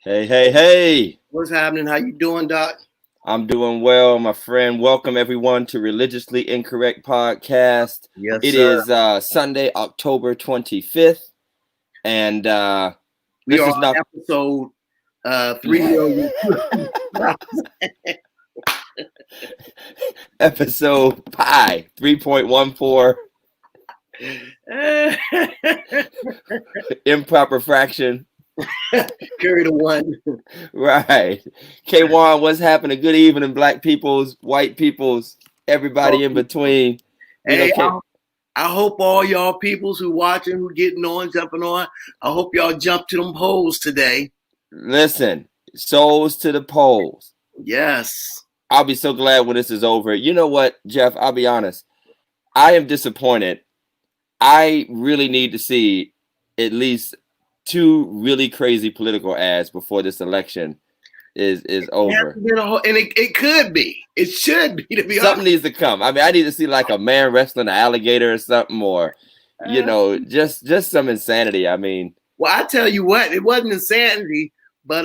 Hey, hey, hey. What's happening? How you doing, Doc? I'm doing well, my friend. Welcome everyone to Religiously Incorrect Podcast. Yes, It sir. is Sunday, October 25th. And We this are is on not episode 3 million. episode pi 3.14 improper fraction. Carry the one. Right. K1, what's happening? Good evening, black peoples, white peoples, everybody in between. Hey, I hope all y'all peoples who watching, who getting on, jumping on, I hope y'all jump to them polls today. Listen, souls to the polls. Yes. I'll be so glad when this is over. You know what, Jeff? I'll be honest. I am disappointed. I really need to see at least 2 really crazy political ads before this election is over. And it could be. It should be, to be Something honest. needs to come. I mean, I need to see like a man wrestling an alligator or something, or just some insanity. I mean, well, I tell you what, it wasn't insanity, but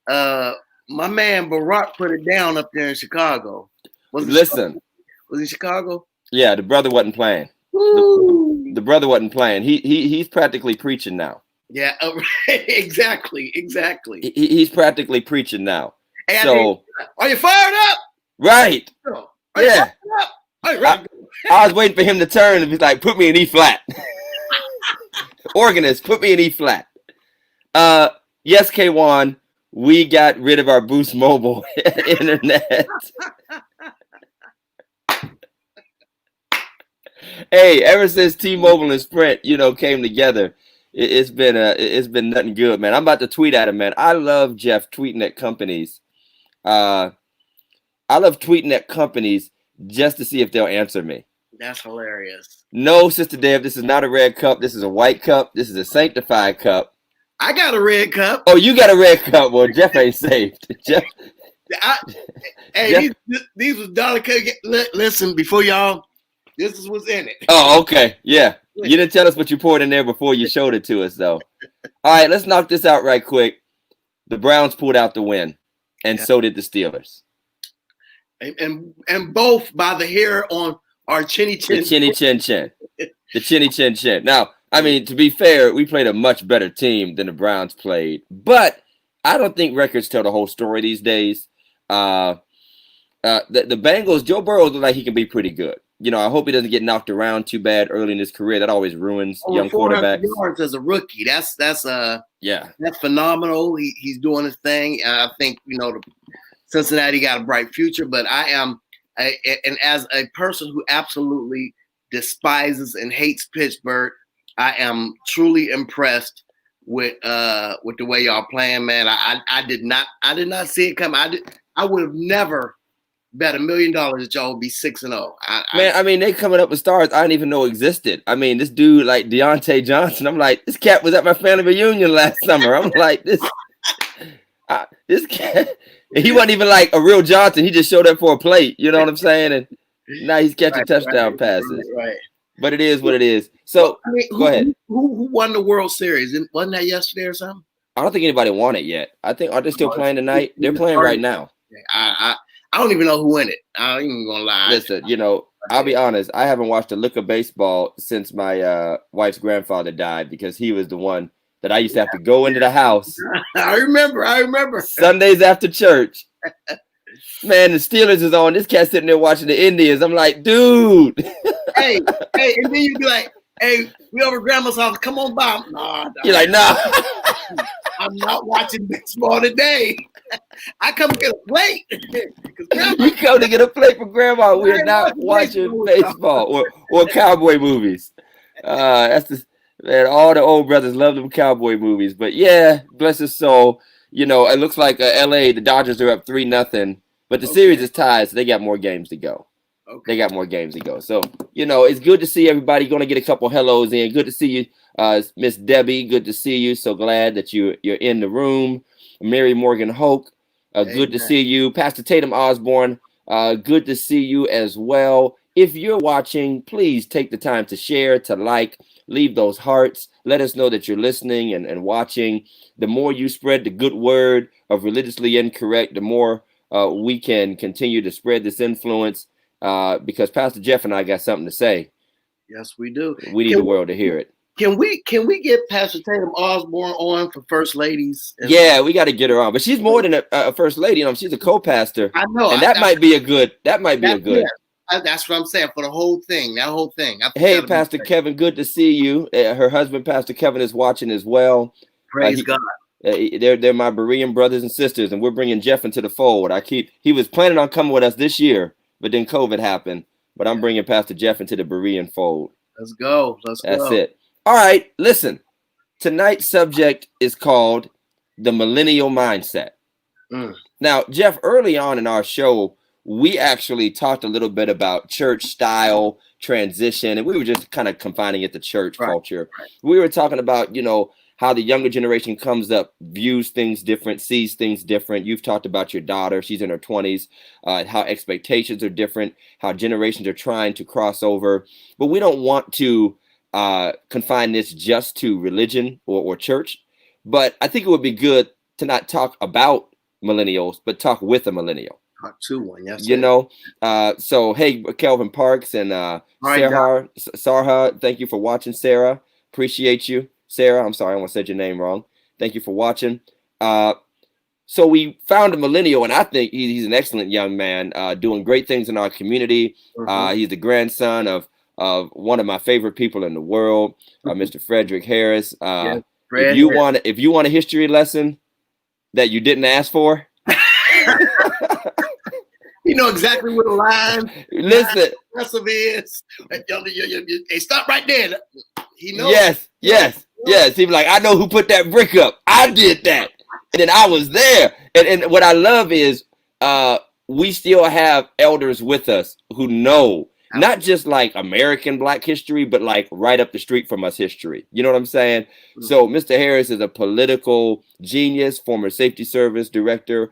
my man Barack put it down up there in Chicago. Was it Chicago? Yeah, the brother wasn't playing. The brother wasn't playing. He's practically preaching now. Yeah, exactly. He's practically preaching now. Hey, so, are you fired up? Right. Are you fired up? I was waiting for him to turn and be like, "Put me in E flat." Organist, put me in E flat. Yes, K1, we got rid of our Boost Mobile internet. Hey, ever since T-Mobile and Sprint, came together, it's been nothing good, man. I'm about to tweet at him, man. I love Jeff tweeting at companies. I love tweeting at companies just to see if they'll answer me. That's hilarious. No, Sister Deb, this is not a red cup. This is a white cup. This is a sanctified cup. I got a red cup. Oh, you got a red cup. Well, Jeff ain't saved. Jeff. Hey, Jeff. These was dollar cake. Listen, before y'all, this is what's in it. Oh, okay. Yeah. You didn't tell us what you poured in there before you showed it to us, though. All right, let's knock this out right quick. The Browns pulled out the win, and so did the Steelers. And both by the hair on our chinny chin. The chinny chin chin. The chinny chin chin. Now, I mean, to be fair, we played a much better team than the Browns played. But I don't think records tell the whole story these days. The Bengals, Joe Burrows looks like he can be pretty good. I hope he doesn't get knocked around too bad early in his career. That always ruins young quarterbacks. Yards as a rookie. That's phenomenal. He's doing his thing. I think Cincinnati got a bright future. But and as a person who absolutely despises and hates Pittsburgh, I am truly impressed with the way y'all playing, man. I did not see it coming. I would have never bet $1 million that y'all would be 6-0. I mean, they coming up with stars I didn't even know existed. I mean, this dude like Deontay Johnson. I'm like, this cat was at my family reunion last summer. I'm like, this cat. He wasn't even like a real Johnson. He just showed up for a plate. You know what I'm saying? And now he's catching touchdown passes. Right. But it is what it is. So go ahead. Who won the World Series? Wasn't that yesterday or something? I don't think anybody won it yet. Are they still playing tonight? They're playing right now. I don't even know who won it. I ain't even gonna lie. Listen, I'll be honest. I haven't watched a lick of baseball since my wife's grandfather died because he was the one that I used to have to go into the house. I remember. Sundays after church. Man, the Steelers is on. This cat sitting there watching the Indians. I'm like, dude. hey, and then you be like, hey, we over grandma's house. Come on, Bob. Nah, you're like, nah. I'm not watching baseball today. I come get a plate. You come to get a plate for grandma. We're not watching baseball or cowboy movies. Man, all the old brothers love them cowboy movies. But yeah, bless his soul. It looks like LA, the Dodgers are up 3-0, but the series is tied, so they got more games to go. Okay. They got more games to go. So, it's good to see everybody. Going to get a couple hellos in. Good to see you, Miss Debbie. Good to see you. So glad that you're in the room. Mary Morgan Hoke. Good to see you. Pastor Tatum Osborne. Good to see you as well. If you're watching, please take the time to share, to like, leave those hearts. Let us know that you're listening and watching. The more you spread the good word of Religiously Incorrect, the more we can continue to spread this influence, because Pastor Jeff and I got something to say. Yes, we do. We need the world to hear it. Can we get Pastor Tatum Osborne on for First Ladies? Yeah, we got to get her on, but she's more than a first lady. She's a co-pastor. I know, and that might be a good. That might be a good. That's what I'm saying for the whole thing. That whole thing. Hey, Pastor Kevin, good to see you. Her husband, Pastor Kevin, is watching as well. Praise God. They're my Berean brothers and sisters, and we're bringing Jeff into the fold. He was planning on coming with us this year, but then COVID happened. But I'm bringing Pastor Jeff into the Berean fold. Let's go. That's it. All right, listen. Tonight's subject is called the Millennial Mindset. Now, Jeff, early on in our show, we actually talked a little bit about church style transition, and we were just kind of confining it to church culture. Right. We were talking about, how the younger generation comes up, views things different, sees things different. You've talked about your daughter. She's in her 20s, how expectations are different, how generations are trying to cross over. But we don't want to confine this just to religion or church. But I think it would be good to not talk about millennials, but talk with a millennial. Talk to one, yes. So, hey, Kelvin Parks and Sarha, thank you for watching, Sarah. Appreciate you. Sarah, I'm sorry, I almost said your name wrong. Thank you for watching. So we found a millennial, and I think he's an excellent young man, doing great things in our community. He's the grandson of one of my favorite people in the world, Mr. Frederick Harris. If you want a history lesson that you didn't ask for, you know exactly where the line. Listen, is. Hey, stop right there. He knows. Yes. He be like, I know who put that brick up. I did that, and then I was there. And what I love is, we still have elders with us who know not just like American Black history, but like right up the street from us history. You know what I'm saying? So Mr. Harris is a political genius, former safety service director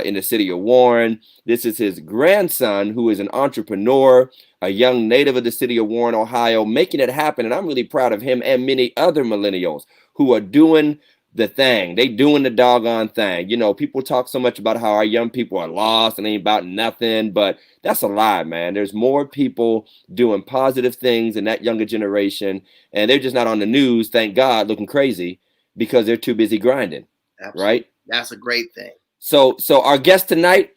in the city of Warren. This is his grandson, who is an entrepreneur, a young native of the city of Warren, Ohio, making it happen. And I'm really proud of him and many other millennials who are doing the thing. They doing the doggone thing. People talk so much about how our young people are lost and ain't about nothing, but that's a lie, man. There's more people doing positive things in that younger generation, and they're just not on the news, thank God, looking crazy because they're too busy grinding. Absolutely. Right? That's a great thing. So our guest tonight,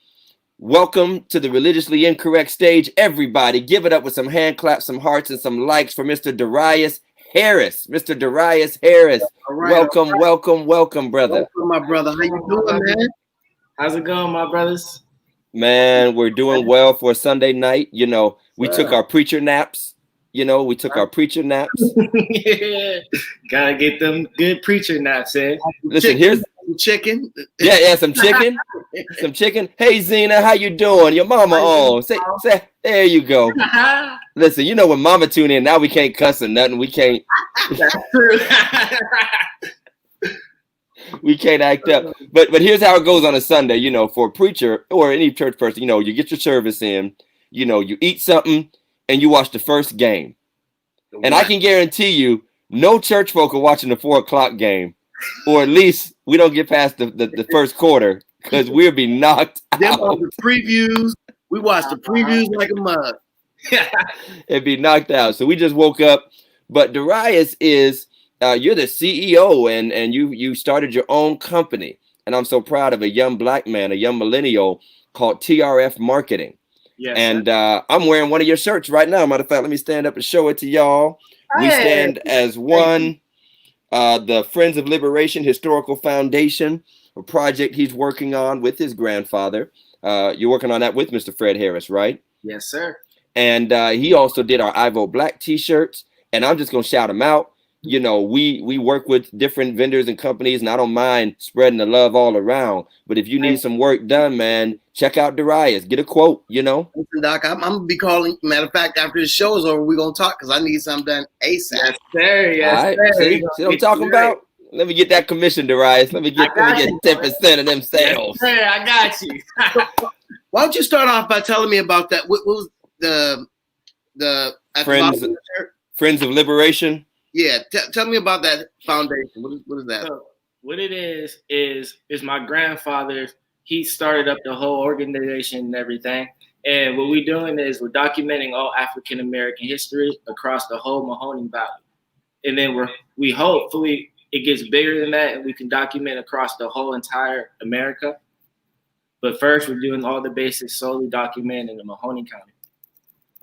welcome to the Religiously Incorrect stage. Everybody, give it up with some hand claps, some hearts, and some likes for Mr. Darius Harris. Mr. Darius Harris. Welcome, brother. Welcome, my brother. How you doing, man? How's it going, my brothers? Man, we're doing well for a Sunday night. We took our preacher naps. Yeah, gotta get them good preacher naps, eh? Listen, here's chicken. Yeah, some chicken. Some chicken. Hey, Zena, how you doing? Your mama on. Say, there you go. Listen, when mama tune in, now we can't cuss or nothing. We can't. That's true. We can't act up. But here's how it goes on a Sunday, for a preacher or any church person. You get your service in, you eat something and you watch the first game. And I can guarantee you, no church folk are watching the 4:00 game, or at least we don't get past the first quarter because we'll be knocked out. The previews, we watch the previews like a mug. It'd be knocked out. So we just woke up. But Darius is, you're the CEO and you started your own company. And I'm so proud of a young Black man, a young millennial called TRF Marketing. Yes, and I'm wearing one of your shirts right now. Matter of fact, let me stand up and show it to y'all. We stand as one, the Friends of Liberation Historical Foundation, a project he's working on with his grandfather. You're working on that with Mr. Fred Harris, right? Yes, sir. And he also did our I Vote Black t-shirts. And I'm just going to shout him out. We work with different vendors and companies, and I don't mind spreading the love all around. But if you need some work done, man, check out Darius. Get a quote, Listen, Doc, I'm going to be calling. Matter of fact, after the show is over, we're going to talk because I need something done ASAP. Yes, sir. Yes, all right. sir. See what I'm talking about? Let me get that commission, Darius. Let me get 10% of them sales. Hey, I got you. Why don't you start off by telling me about that? What was the Friends of Liberation? Yeah, tell me about that foundation. What is that? So what it is my grandfather. He started up the whole organization and everything. And what we're doing is we're documenting all African American history across the whole Mahoning Valley. And then we hopefully it gets bigger than that and we can document across the whole entire America. But first, we're doing all the basics solely documented in the Mahoning County.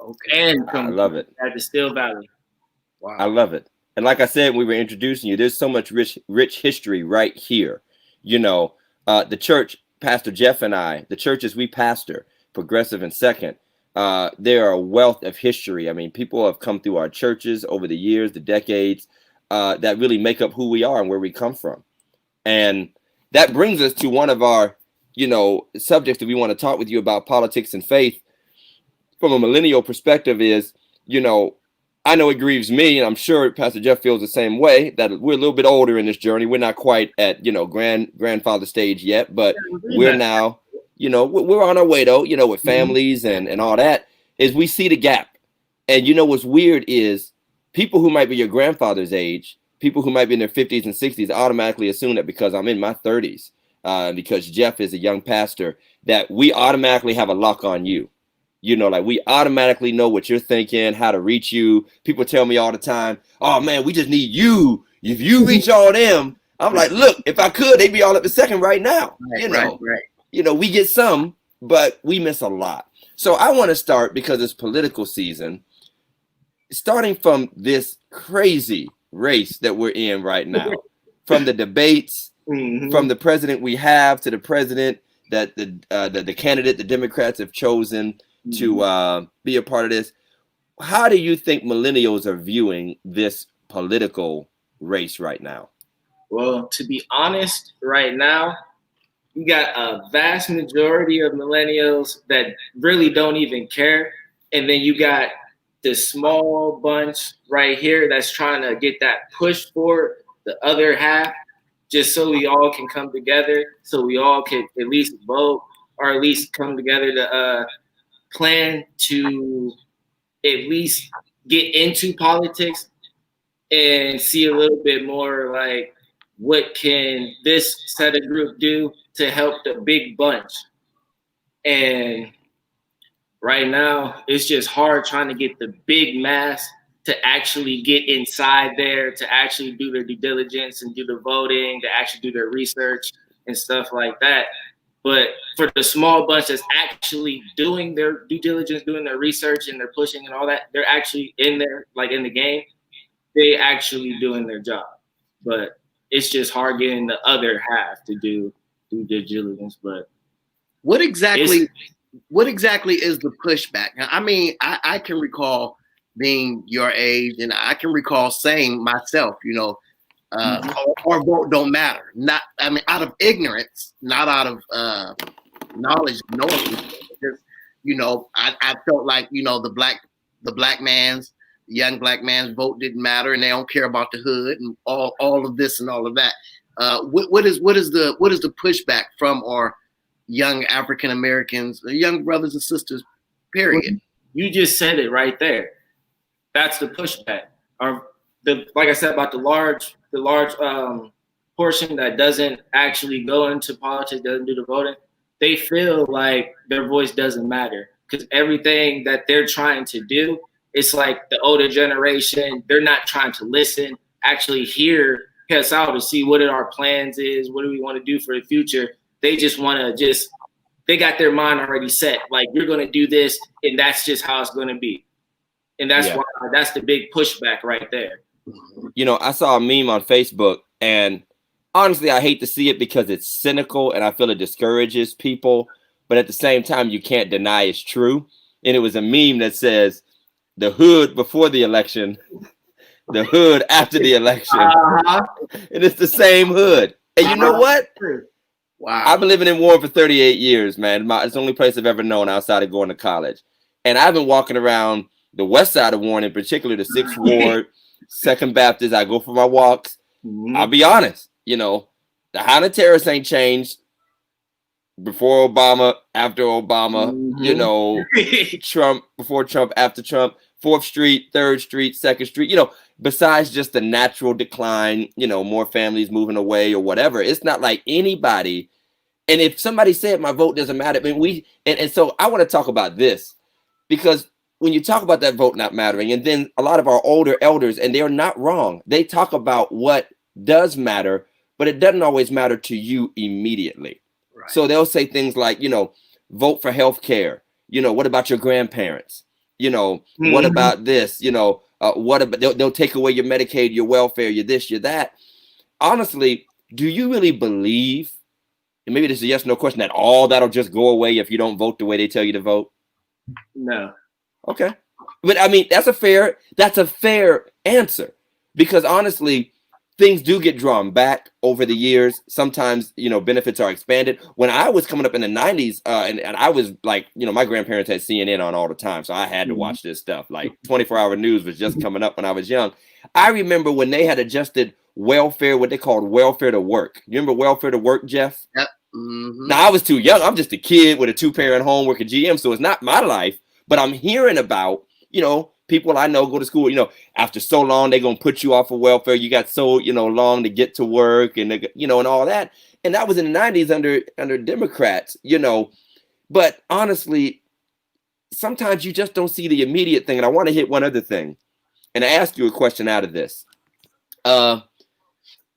Okay. And I love it. At the Still Valley. Wow. I love it. And like I said, we were introducing you. There's so much rich history right here. You know, the church, Pastor Jeff and I, the churches we pastor, Progressive and Second, there are a wealth of history. I mean, people have come through our churches over the years, the decades, that really make up who we are and where we come from. And that brings us to one of our, subjects that we want to talk with you about, politics and faith from a millennial perspective is, I know it grieves me, and I'm sure Pastor Jeff feels the same way, that we're a little bit older in this journey. We're not quite at, grandfather stage yet, but we're now, we're on our way though, with families and all that, is we see the gap. And what's weird is people who might be your grandfather's age, people who might be in their 50s and 60s automatically assume that because I'm in my 30s, because Jeff is a young pastor, that we automatically have a lock on you. Like we automatically know what you're thinking, how to reach you. People tell me all the time, oh man, we just need you. If you reach all them, I'm like, look, if I could, they'd be all up the second right now. Right. We get some, but we miss a lot. So I want to start, because it's political season, starting from this crazy race that we're in right now, from the debates, from the president we have to the president that the candidate the Democrats have chosen to be a part of this. How do you think millennials are viewing this political race right now? Well, to be honest, right now, you got a vast majority of millennials that really don't even care. And then you got this small bunch right here that's trying to get that push for the other half, just so we all can come together, so we all can at least vote or at least come together to plan to at least get into politics and see a little bit more like what can this set of group do to help the big bunch. And right now, it's just hard trying to get the big mass to actually get inside there, to actually do their due diligence and do the voting, to actually do their research and stuff like that. But for the small bunch that's actually doing their due diligence, doing their research and they're pushing and all that, they're actually in there, like in the game, they actually doing their job. But it's just hard getting the other half to do due diligence. But what exactly is the pushback? Now, I mean, I can recall being your age, and I can recall saying myself, or vote don't matter. Not, I mean, out of ignorance, not out of knowledge, knowing. Just, I felt like, the young black man's vote didn't matter, and they don't care about the hood and all of this and all of that. What is the pushback from our young African Americans, young brothers and sisters, period? You just said it right there. That's the pushback. Like I said about the large portion that doesn't actually go into politics, doesn't do the voting, they feel like their voice doesn't matter because everything that they're trying to do, it's like the older generation, they're not trying to listen, actually hear us out to see what our plans is, what do we want to do for the future. They just want to they got their mind already set. Like, you're going to do this, and that's just how it's going to be. And that's why that's the big pushback right there. I saw a meme on Facebook, and honestly, I hate to see it because it's cynical and I feel it discourages people. But at the same time, you can't deny it's true. And it was a meme that says, the hood before the election, the hood after the election. And it's the same hood. And you know what? Wow. I've been living in Warren for 38 years, man. It's the only place I've ever known outside of going to college. And I've been walking around the west side of Warren, in particular, the 6th Ward, 2nd Baptist. I go for my walks. I'll be honest, the Highland Terrace ain't changed before Obama, after Obama, Trump, before Trump, after Trump. 4th Street, 3rd Street, 2nd Street, you know, besides just the natural decline, you know, more families moving away or whatever. It's not like anybody. And if somebody said my vote doesn't matter, I mean, and so I want to talk about this, because when you talk about that vote not mattering, and then a lot of our older elders, and they're not wrong, they talk about what does matter, but it doesn't always matter to you immediately. Right. So they'll say things like, you know, vote for health care. You know, what about your grandparents? You know, what about this? You know, what about, they'll take away your Medicaid, your welfare, your this, your that. Honestly, do you really believe, and maybe this is a yes, no question, that all that'll just go away if you don't vote the way they tell you to vote? No. Okay. But I mean, that's a fair answer, because honestly, things do get drawn back over the years. Sometimes, you know, benefits are expanded. When I was coming up in the 90s, and I was like, you know, my grandparents had CNN on all the time, so I had to watch this stuff. Like 24-hour news was just coming up when I was young. I remember when they had adjusted welfare, what they called welfare to work. You remember welfare to work, Jeff? Yep. Mm-hmm. Now, I was too young. I'm just a kid with a 2-parent home working GM, so it's not my life. But I'm hearing about, you know, people I know go to school, you know, after so long, they're going to put you off of welfare. You got so, you know, long to get to work and, you know, and all that. And that was in the 90s under Democrats, you know. But honestly, sometimes you just don't see the immediate thing. And I want to hit one other thing and ask you a question out of this. We're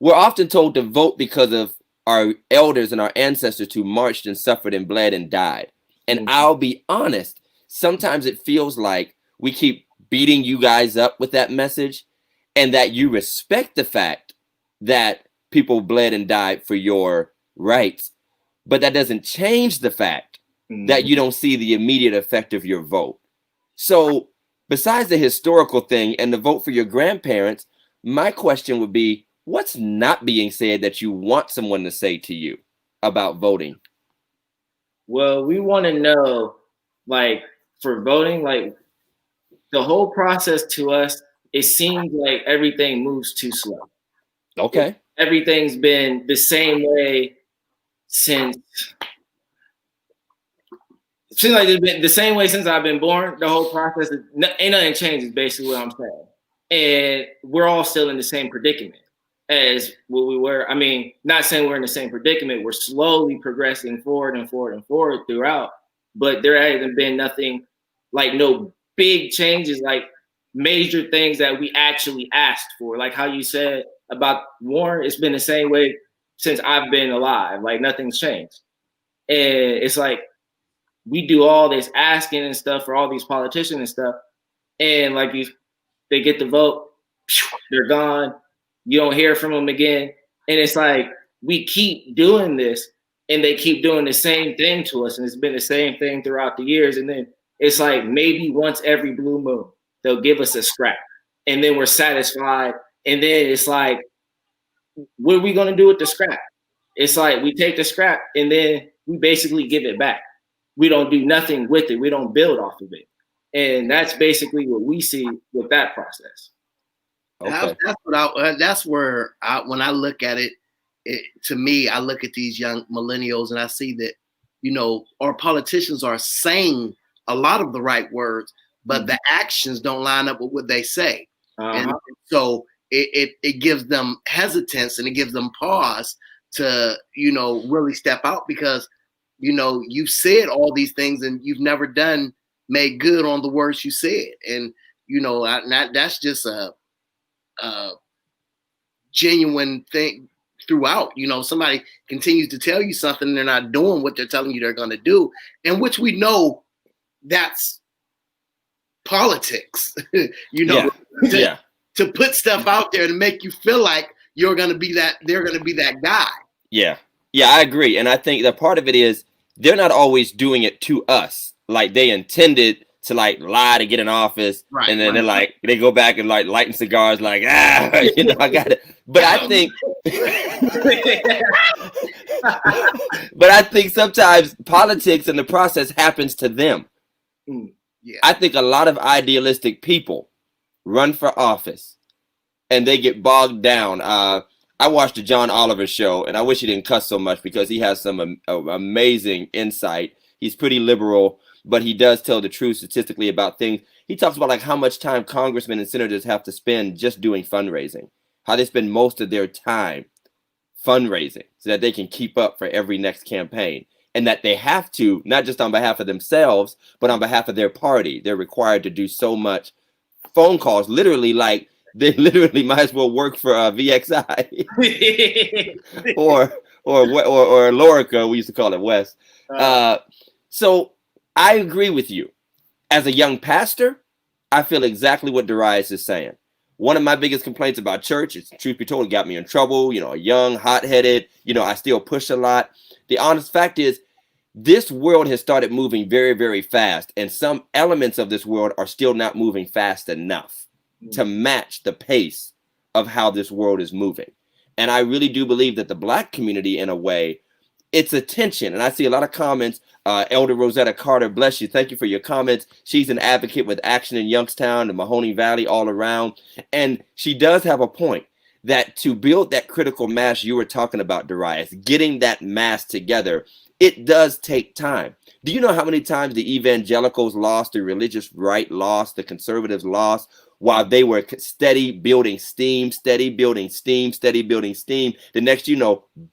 often told to vote because of our elders and our ancestors who marched and suffered and bled and died. And I'll be honest, sometimes it feels like we keep beating you guys up with that message, and that you respect the fact that people bled and died for your rights, but that doesn't change the fact that you don't see the immediate effect of your vote. So besides the historical thing and the vote for your grandparents, my question would be, what's not being said that you want someone to say to you about voting? Well, we want to know, like, for voting, like, the whole process to us, it seems like everything moves too slow. Okay. Everything's been the same way since it's been the same way since I've been born. The whole process ain't nothing changed, is basically what I'm saying. And we're all still in the same predicament as what we were. I mean, not saying we're in the same predicament. We're slowly progressing forward and forward and forward throughout, but there hasn't been nothing, like no big changes, like major things that we actually asked for. Like how you said about Warren, it's been the same way since I've been alive. Like nothing's changed. And it's like we do all this asking and stuff for all these politicians and stuff. And like they get the vote, they're gone. You don't hear from them again. And it's like we keep doing this and they keep doing the same thing to us. And it's been the same thing throughout the years. And then it's like maybe once every blue moon, they'll give us a scrap and then we're satisfied. And then it's like, what are we going to do with the scrap? It's like we take the scrap and then we basically give it back. We don't do nothing with it. We don't build off of it. And that's basically what we see with that process. Okay. That's where when I look at it, to me, I look at these young millennials and I see that, you know, our politicians are saying a lot of the right words, but the actions don't line up with what they say. And so it gives them hesitance and it gives them pause to, you know, really step out because, you know, you said all these things and you've never made good on the words you said. And, you know, that's just a genuine thing throughout. You know, somebody continues to tell you something and they're not doing what they're telling you they're going to do, and which we know that's politics. You know, to put stuff out there to make you feel like you're going to be that, they're going to be that guy. Yeah, I agree. And I think that part of it is they're not always doing it to us. Like they intended to like lie to get in office. Right, and then they're like, they go back and like lighting cigars like, you know, I got it. But I think, but I think sometimes politics and the process happens to them. Yeah. I think a lot of idealistic people run for office and they get bogged down. I watched the John Oliver show and I wish he didn't cuss so much because he has some amazing insight. He's pretty liberal. but he does tell the truth statistically about things. He talks about like how much time congressmen and senators have to spend just doing fundraising, how they spend most of their time fundraising so that they can keep up for every next campaign, and that they have to, not just on behalf of themselves, but on behalf of their party. They're required to do so much phone calls, literally, like they literally might as well work for VXI or Lorica, we used to call it West. So I agree with you. As a young pastor, I feel exactly what Darius is saying. One of my biggest complaints about church, is, truth be told, it got me in trouble. Young, hot-headed. I still push a lot. The honest fact is, this world has started moving very, very fast, and some elements of this world are still not moving fast enough to match the pace of how this world is moving. And I really do believe that the Black community, in a way, it's a tension. And I see a lot of comments. Elder Rosetta Carter, bless you. Thank you for your comments. She's an advocate with Action in Youngstown, the Mahoning Valley, all around. And she does have a point that to build that critical mass you were talking about, Darius, getting that mass together, it does take time. Do you know how many times the evangelicals lost, the religious right lost, the conservatives lost, while they were steady building steam, steady building steam, steady building steam? The next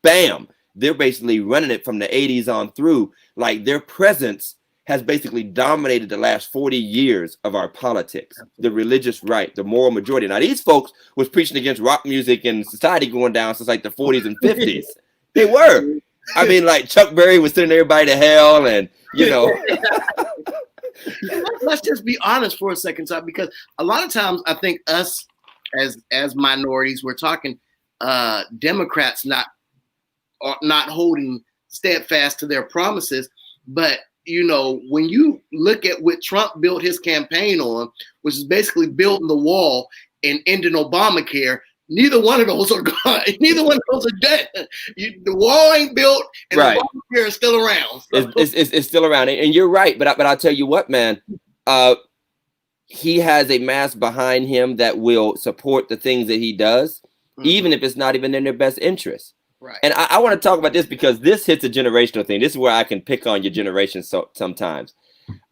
bam, they're basically running it from the 80s on through. Like, their presence has basically dominated the last 40 years of our politics, the religious right, the moral majority. Now, these folks was preaching against rock music and society going down since like the 40s and 50s. They were. I mean, like Chuck Berry was sending everybody to hell, and Let's just be honest for a second, Todd, because a lot of times I think us as minorities, we're talking Democrats not holding steadfast to their promises. But when you look at what Trump built his campaign on, which is basically building the wall and ending Obamacare, neither one of those are gone. Neither one of those are dead. The wall ain't built, and right. Obamacare is still around. So. It's still around, and you're right. But I'll tell you what, man. He has a mass behind him that will support the things that he does, even if it's not even in their best interest. Right. And I want to talk about this because this hits a generational thing. This is where I can pick on your generation sometimes.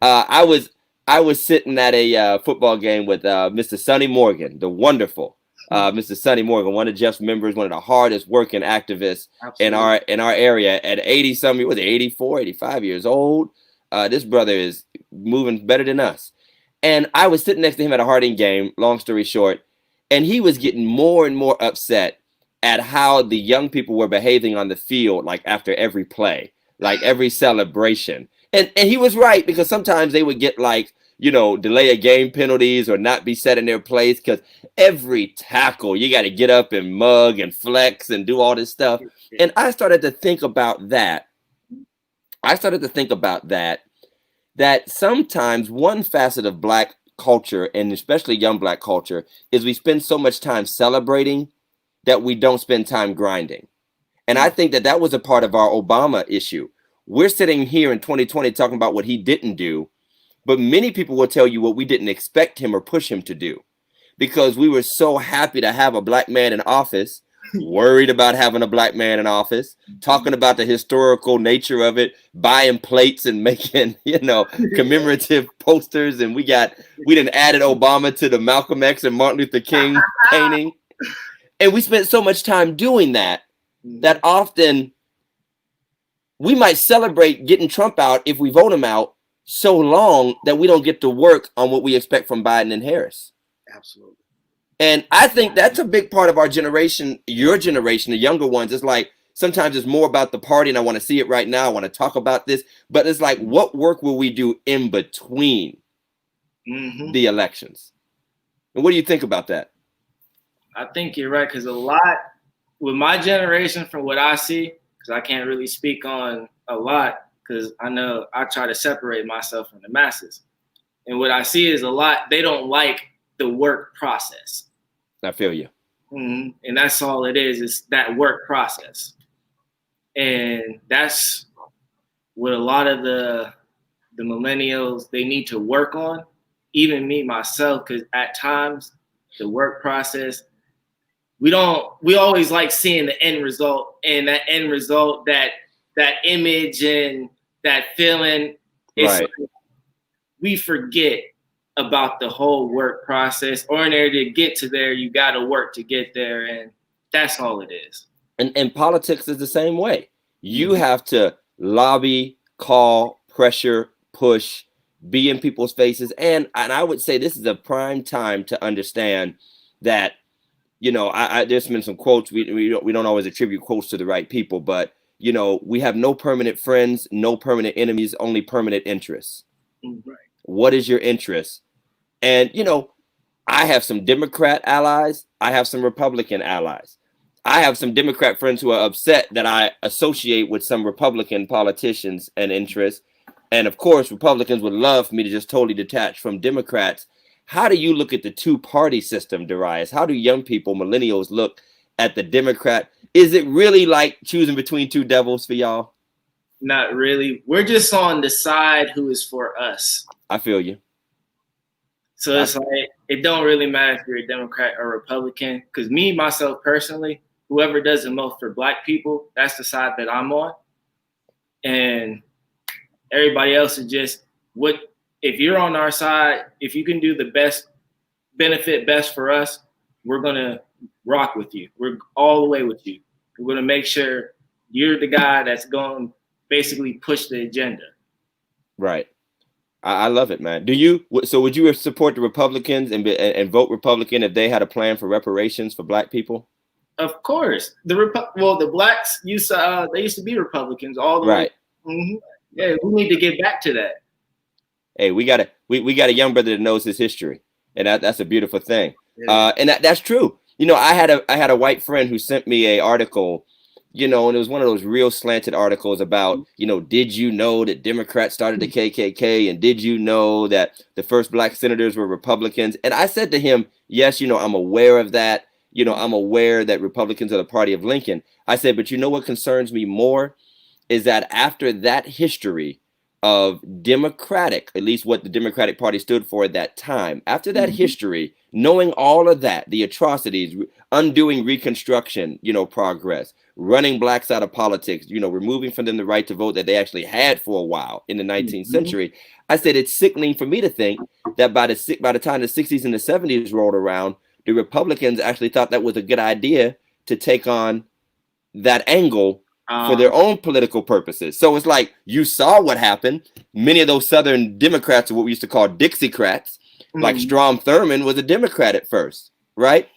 I was sitting at a football game with Mr. Sonny Morgan, the wonderful Mr. Sonny Morgan, one of Jeff's members, one of the hardest working activists in our area. At 80-something, was it 84, 85 years old? This brother is moving better than us. And I was sitting next to him at a Harding game, long story short, and he was getting more and more upset at how the young people were behaving on the field, like after every play, like every celebration. And he was right, because sometimes they would get like, delay of game penalties or not be set in their place, because every tackle, you got to get up and mug and flex and do all this stuff. And I started to think about that. That sometimes one facet of Black culture, and especially young Black culture, is we spend so much time celebrating that we don't spend time grinding. And I think that was a part of our Obama issue. We're sitting here in 2020 talking about what he didn't do, but many people will tell you what we didn't expect him or push him to do, because we were so happy to have a Black man in office, worried about having a Black man in office, talking about the historical nature of it, buying plates and making, commemorative posters. And we done added Obama to the Malcolm X and Martin Luther King painting. And we spent so much time doing that often we might celebrate getting Trump out if we vote him out so long that we don't get to work on what we expect from Biden and Harris. Absolutely. And I think that's a big part of our generation, your generation, the younger ones. It's like sometimes it's more about the party and I want to see it right now. I want to talk about this. But it's like, what work will we do in between the elections? And what do you think about that? I think you're right, because a lot with my generation, from what I see, because I can't really speak on a lot, because I know I try to separate myself from the masses. And what I see is a lot, they don't like the work process. I feel you. And that's all it is that work process. And that's what a lot of the millennials, they need to work on. Even me, myself, because at times, the work process, we always like seeing the end result, and that end result, that image and that feeling, it's right. we forget about the whole work process. Or in order to get to there, you got to work to get there. And that's all it is. And politics is the same way. You have to lobby, call, pressure, push, be in people's faces. And I would say this is a prime time to understand that, you know, there's been some quotes. We don't always attribute quotes to the right people, but, you know, we have no permanent friends, no permanent enemies, only permanent interests. Right. What is your interest? And, you know, I have some Democrat allies. I have some Republican allies. I have some Democrat friends who are upset that I associate with some Republican politicians and interests. And of course, Republicans would love for me to just totally detach from Democrats. How do you look at the two-party system, Darius? How do young people, millennials, look at the Democrat? Is it really like choosing between two devils for y'all? Not really. We're just on the side who is for us. I feel you. So it's like, it don't really matter if you're a Democrat or Republican. Because me, myself, personally, whoever does the most for Black people, that's the side that I'm on. And everybody else is just, what if you're on our side, if you can do the best, benefit best for us, we're going to rock with you. We're all the way with you. We're going to make sure you're the guy that's going to basically push the agenda. Right. I love it, man. So would you support the Republicans and vote Republican if they had a plan for reparations for Black people? Of course. The Blacks they used to be Republicans all the way. Mm-hmm. Yeah, we need to get back to that. Hey, we got a young brother that knows his history, and that's a beautiful thing. Yeah. And that's true. You know, I had a white friend who sent me an article, you know, and it was one of those real slanted articles about, you know, did you know that Democrats started the KKK, and did you know that the first Black senators were Republicans? And I said to him, yes, you know, I'm aware of that. You know, I'm aware that Republicans are the party of Lincoln. I said, but you know what concerns me more is that after that history of Democratic, at least what the Democratic Party stood for at that time, after that history, knowing all of that, the atrocities, undoing Reconstruction, you know, progress, running Blacks out of politics, you know, removing from them the right to vote that they actually had for a while in the 19th century, I said it's sickening for me to think that by the time the 60s and the 70s rolled around, the Republicans actually thought that was a good idea to take on that angle for their own political purposes. So it's like, you saw what happened. Many of those Southern Democrats are what we used to call Dixiecrats. Like Strom Thurmond was a Democrat at first, right?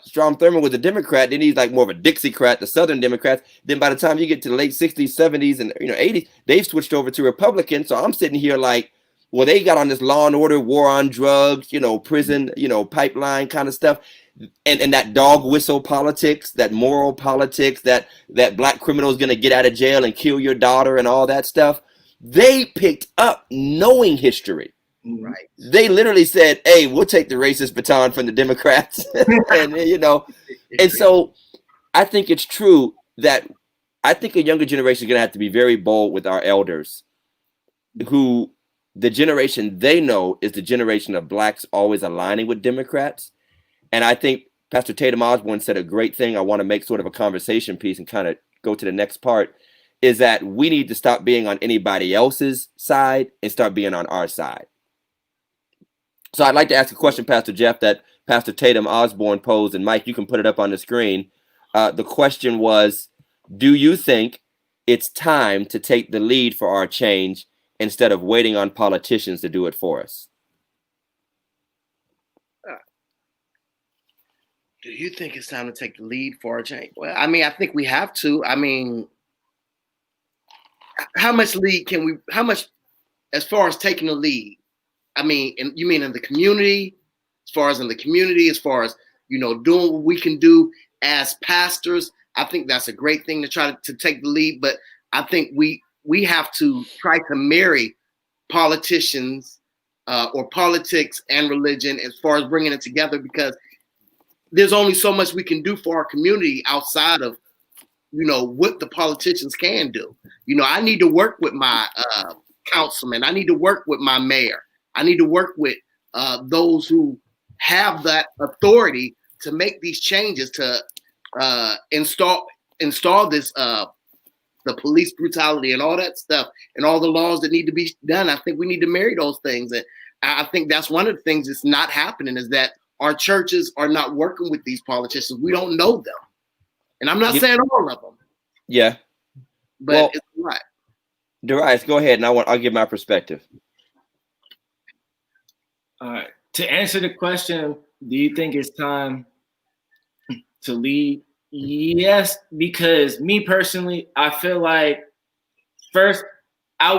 Strom Thurmond was a Democrat. Then he's like more of a Dixiecrat, the Southern Democrats. Then by the time you get to the late 60s, 70s, and 80s, they've switched over to Republicans. So I'm sitting here like, well, they got on this law and order, war on drugs, you know, prison, you know, pipeline kind of stuff. And that dog whistle politics, that moral politics, that Black criminal is going to get out of jail and kill your daughter and all that stuff. They picked up knowing history. Right. They literally said, hey, we'll take the racist baton from the Democrats. And, you know, and so I think it's true that I think a younger generation is going to have to be very bold with our elders, who the generation they know is the generation of Blacks always aligning with Democrats. And I think Pastor Tatum Osborne said a great thing. I want to make sort of a conversation piece and kind of go to the next part, is that we need to stop being on anybody else's side and start being on our side. So I'd like to ask a question, Pastor Jeff, that Pastor Tatum Osborne posed, and Mike, you can put it up on the screen. The question was, do you think it's time to take the lead for our change instead of waiting on politicians to do it for us? Do you think it's time to take the lead for a change? Well, I mean, I think we have to. I mean, how much as far as taking the lead? I mean, and you mean in the community, as far as, you know, doing what we can do as pastors? I think that's a great thing to try to take the lead. But I think we have to try to marry politicians or politics and religion as far as bringing it together, because there's only so much we can do for our community outside of, you know, what the politicians can do. You know, I need to work with my councilman. I need to work with my mayor. I need to work with those who have that authority to make these changes, to install this the police brutality and all that stuff and all the laws that need to be done. I think we need to marry those things. And I think that's one of the things that's not happening is that our churches are not working with these politicians. We don't know them. And I'm not saying all of them. Yeah. But it's a lot. Darius, go ahead, and I'll give my perspective. All right. To answer the question, do you think it's time to lead? Yes, because me personally, I feel like first, I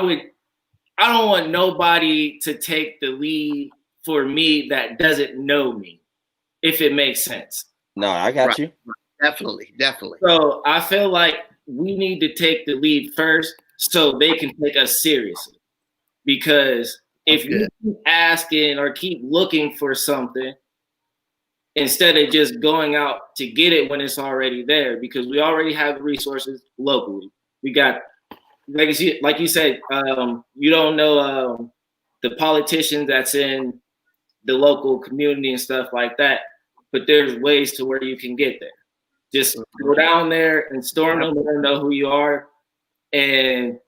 don't want nobody to take the lead for me that doesn't know me, if it makes sense. No, I got you. Definitely. So I feel like we need to take the lead first so they can take us seriously. Because if you keep asking or keep looking for something instead of just going out to get it when it's already there, because we already have the resources locally. We got, like you said, you don't know the politicians that's in the local community and stuff like that, but there's ways to where you can get there. Just go down there and storm them. They don't know who you are, and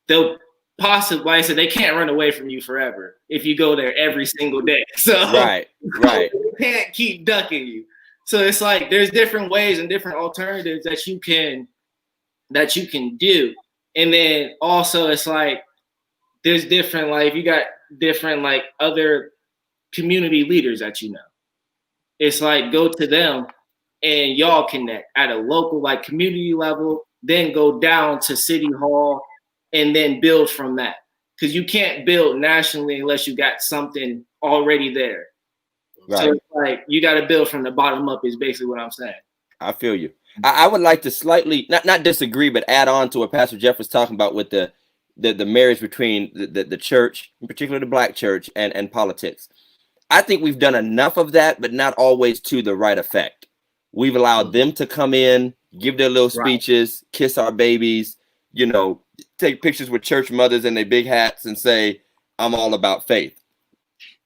they'll possibly, like I said, they can't run away from you forever if you go there every single day. So right. They can't keep ducking you. So it's like there's different ways and different alternatives that you can do, and then also it's like there's different, like you got different like other community leaders that you know. It's like go to them and y'all connect at a local like community level, then go down to city hall and then build from that. Because you can't build nationally unless you got something already there. Right. So it's like you got to build from the bottom up is basically what I'm saying. I feel you. I would like to slightly not disagree, but add on to what Pastor Jeff was talking about with the marriage between the church, in particular the Black church, and politics. I think we've done enough of that, but not always to the right effect. We've allowed them to come in, give their little speeches, kiss our babies, take pictures with church mothers in their big hats and say, I'm all about faith.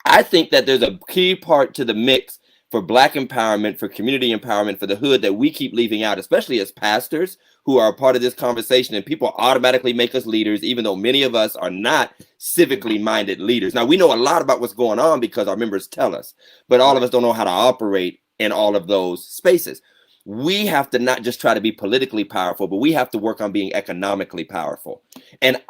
I think that there's a key part to the mix for Black empowerment, for community empowerment, for the hood that we keep leaving out, especially as pastors who are a part of this conversation, and people automatically make us leaders, even though many of us are not civically minded leaders. Now, we know a lot about what's going on because our members tell us, but all of us don't know how to operate in all of those spaces. We have to not just try to be politically powerful, but we have to work on being economically powerful. And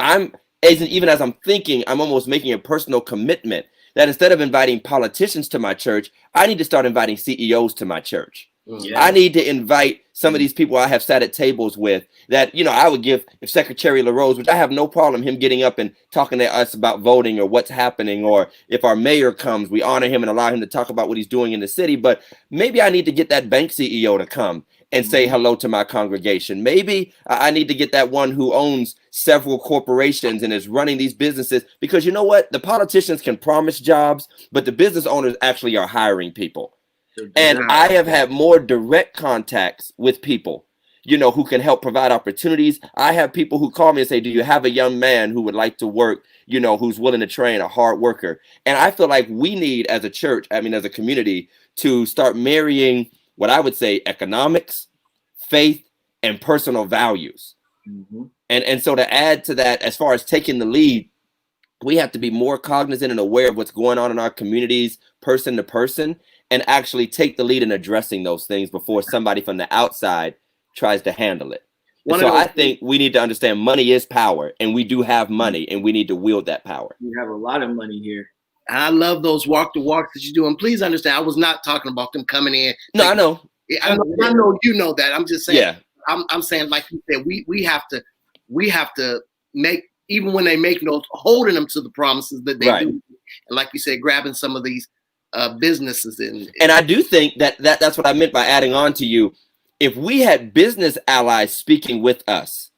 even as I'm thinking, I'm almost making a personal commitment that instead of inviting politicians to my church, I need to start inviting CEOs to my church. Yeah. I need to invite some of these people I have sat at tables with that, I would give, if Secretary LaRose, which I have no problem him getting up and talking to us about voting or what's happening, or if our mayor comes, we honor him and allow him to talk about what he's doing in the city. But maybe I need to get that bank CEO to come and say hello to my congregation. Maybe I need to get that one who owns several corporations and is running these businesses, because you know what? The politicians can promise jobs, but the business owners actually are hiring people. And I have had more direct contacts with people, who can help provide opportunities. I have people who call me and say, do you have a young man who would like to work, who's willing to train, a hard worker? And I feel like we need as a church, as a community, to start marrying what I would say economics, faith, and personal values. Mm-hmm. And so to add to that, as far as taking the lead, we have to be more cognizant and aware of what's going on in our communities, person to person, and actually take the lead in addressing those things before somebody from the outside tries to handle it. So I think we need to understand money is power, and we do have money, and we need to wield that power. We have a lot of money here. I love those walk the walks that you do. And please understand, I was not talking about them coming in. No, I know. I know you know that. I'm just saying. Yeah. I'm saying, like you said, we have to make, even when they make those, holding them to the promises that they do. And like you said, grabbing some of these businesses in. And I do think that's what I meant by adding on to you. If we had business allies speaking with us,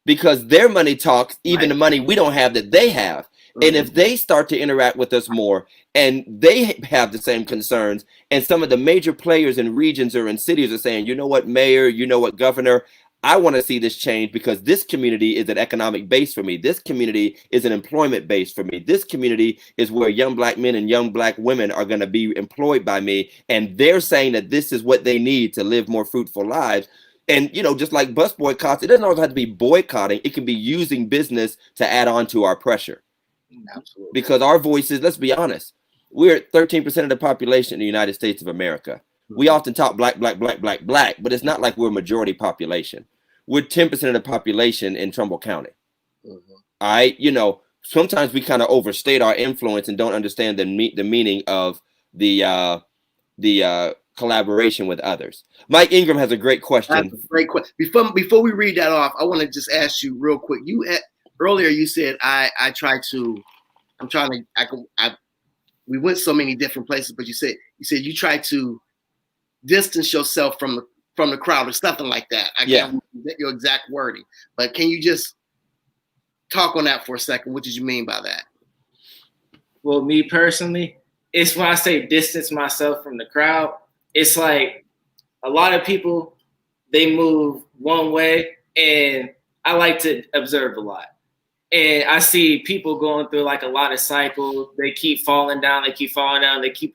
because their money talks, even the money we don't have that they have. And if they start to interact with us more and they have the same concerns, and some of the major players in regions or in cities are saying, you know what, mayor, you know what, governor, I want to see this change because this community is an economic base for me. This community is an employment base for me. This community is where young Black men and young Black women are going to be employed by me. And they're saying that this is what they need to live more fruitful lives. And, you know, just like bus boycotts, it doesn't always have to be boycotting. It can be using business to add on to our pressure. Absolutely. Because our voices, let's be honest, we're 13% of the population in the United States of America. We often talk black, but it's not like we're a majority population. We're 10% of the population in Trumbull County. All right. You know, sometimes we kind of overstate our influence and don't understand the meaning of the collaboration with others. Mike Ingram has a great question. That's a great question. Before we read that off, I want to just ask you real quick. Earlier you said we went so many different places, but you said you try to distance yourself from the crowd or something like that. I can't remember your exact wording, but can you just talk on that for a second? What did you mean by that? Well, me personally, it's when I say distance myself from the crowd, it's like a lot of people, they move one way, and I like to observe a lot. And I see people going through like a lot of cycles. They keep falling down. They keep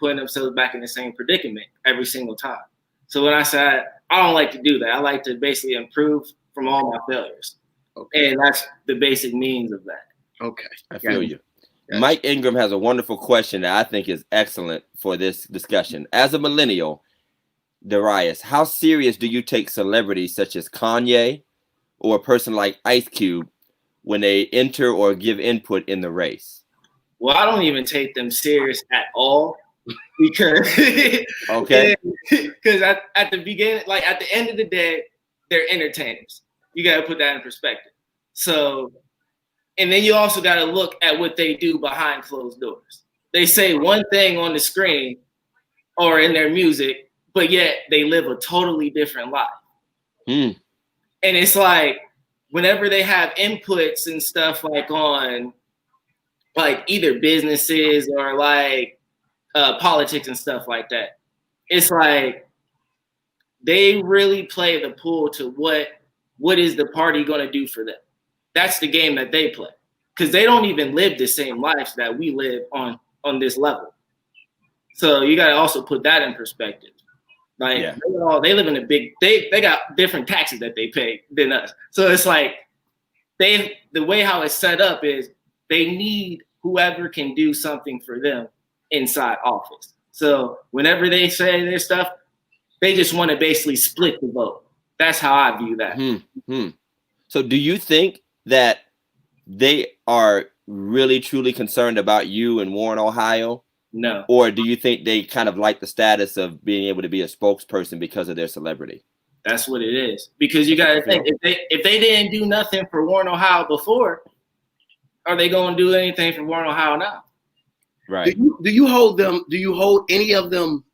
putting themselves back in the same predicament every single time. So when I say I don't like to do that, I like to basically improve from all my failures. Okay. And that's the basic means of that. Okay. I feel you. Mike Ingram has a wonderful question that I think is excellent for this discussion. As a millennial, Darius, how serious do you take celebrities such as Kanye or a person like Ice Cube when they enter or give input in the race? Well, I don't even take them serious at all because because at the beginning, like at the end of the day, they're entertainers. You got to put that in perspective. So, and then you also got to look at what they do behind closed doors. They say one thing on the screen or in their music, but yet they live a totally different life. And it's like, whenever they have inputs and stuff like on like either businesses or like politics and stuff like that, it's like they really play the pool to what is the party going to do for them. That's the game that they play, because they don't even live the same lives that we live on this level. So you got to also put that in perspective. Like they live in they got different taxes that they pay than us. So it's like the way how it's set up is they need whoever can do something for them inside office. So whenever they say their stuff, they just want to basically split the vote. That's how I view that. So do you think that they are really truly concerned about you in Warren, Ohio? No. Or do you think they kind of like the status of being able to be a spokesperson because of their celebrity? That's what it is. Because you got to think, if they didn't do nothing for Warren, Ohio before, are they going to do anything for Warren, Ohio now? Right. Do you hold any of them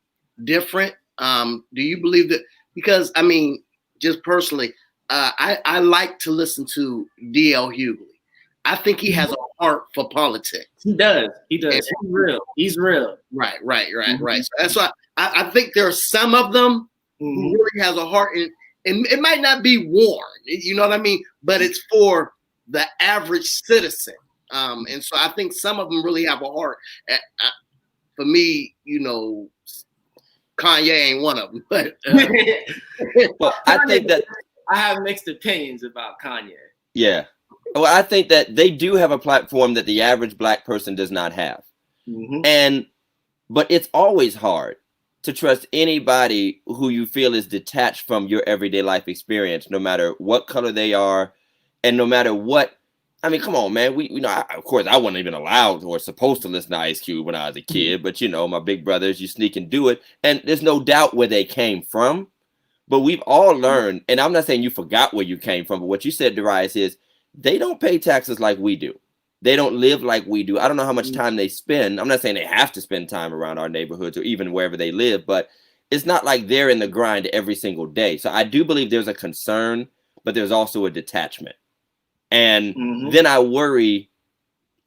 different? Do you believe that? Because I mean, just personally, I like to listen to D.L. Hughley. I think he has a heart for politics. He does. He's real. Right. So that's why I think there are some of them who really has a heart, and it might not be Warren, you know what I mean? But it's for the average citizen. And so I think some of them really have a heart. For me, you know, Kanye ain't one of them. But well, I think that I have mixed opinions about Kanye. Yeah. Well, I think that they do have a platform that the average black person does not have. But it's always hard to trust anybody who you feel is detached from your everyday life experience, no matter what color they are, and no matter what. I mean, come on, man. We know, of course, I wasn't even allowed or supposed to listen to Ice Cube when I was a kid, but you know, my big brothers, you sneak and do it, and there's no doubt where they came from. But we've all learned, and I'm not saying you forgot where you came from, but what you said, Darius, is they don't pay taxes like we do. They don't live like we do. I don't know how much time they spend. I'm not saying they have to spend time around our neighborhoods or even wherever they live, but it's not like they're in the grind every single day. So I do believe there's a concern, but there's also a detachment. And then I worry,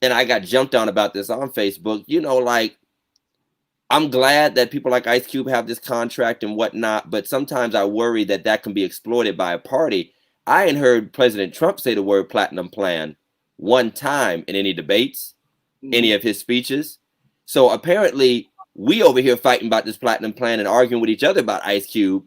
and I got jumped on about this on Facebook, you know, like, I'm glad that people like Ice Cube have this contract and whatnot, but sometimes I worry that that can be exploited by a party. I ain't heard President Trump say the word platinum plan one time in any debates, any of his speeches. So apparently we over here fighting about this platinum plan and arguing with each other about Ice Cube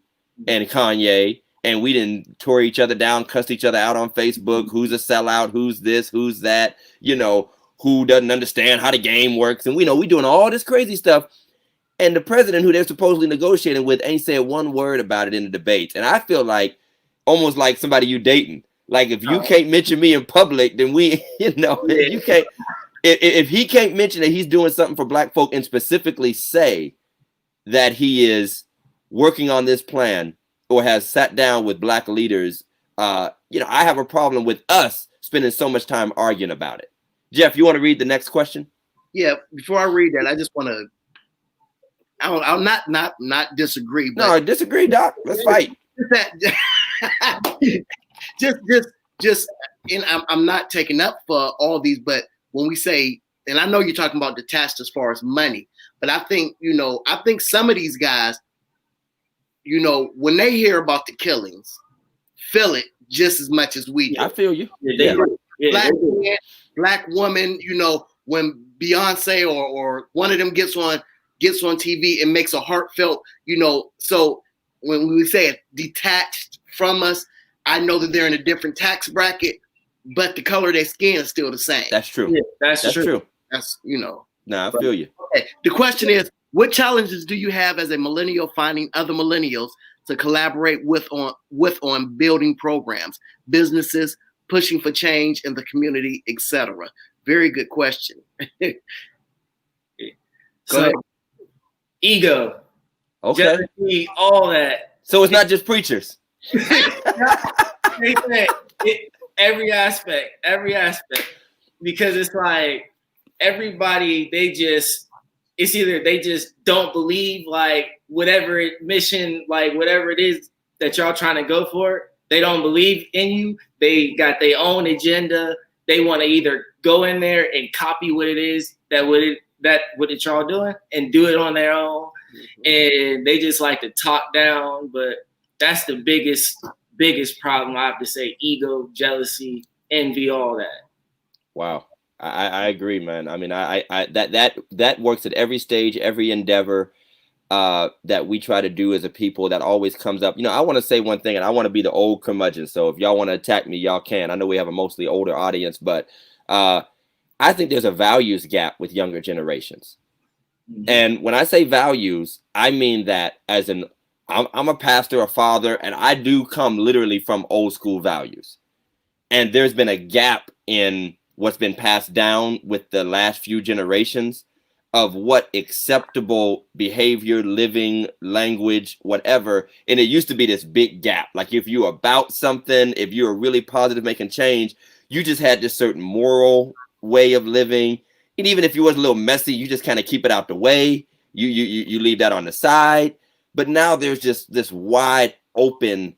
and Kanye and we didn't tore each other down, cussed each other out on Facebook. Who's a sellout? Who's this? Who's that? Who doesn't understand how the game works? And we doing all this crazy stuff. And the president, who they're supposedly negotiating with, ain't said one word about it in the debates. And I feel like almost like somebody you dating. Like if you can't mention me in public, then we, you can't. If he can't mention that he's doing something for black folk and specifically say that he is working on this plan or has sat down with black leaders, I have a problem with us spending so much time arguing about it. Jeff, you want to read the next question? Yeah. Before I read that, I just want to. I'll not disagree. But no, disagree, Doc. Let's fight. Just, and I'm not taking up for all these, but when we say, and I know you're talking about detached as far as money, but I think some of these guys, when they hear about the killings, feel it just as much as we do. I feel you. Black woman, when Beyonce or one of them gets on TV and makes a heartfelt, so when we say it detached from us, I know that they're in a different tax bracket, but the color of their skin is still the same. That's true. Yeah, that's true. That's, I feel you. Okay. The question is, what challenges do you have as a millennial finding other millennials to collaborate with on building programs, businesses, pushing for change in the community, etc.? Very good question. Go ahead. Ego. Okay. Jealousy, all that. So it's not just preachers. Every aspect. Because it's like everybody, it's either they just don't believe like whatever mission, like whatever it is that y'all trying to go for, they don't believe in you. They got their own agenda. They want to either go in there and copy what it is what y'all doing and do it on their own. And they just like to talk down, but that's the biggest problem. I have to say: ego, jealousy, envy, all that. Wow, I agree, man. I mean, I that works at every stage, every endeavor that we try to do as a people. That always comes up. I want to say one thing, and I want to be the old curmudgeon. So if y'all want to attack me, y'all can. I know we have a mostly older audience, but I think there's a values gap with younger generations. Mm-hmm. And when I say values, I mean that as I'm a pastor, a father, and I do come literally from old school values. And there's been a gap in what's been passed down with the last few generations of what acceptable behavior, living, language, whatever. And it used to be this big gap. Like if you're about something, if you're really positive, making change, you just had this certain moral way of living. And even if you was a little messy, you just kind of keep it out the way. You leave that on the side. But now there's just this wide open,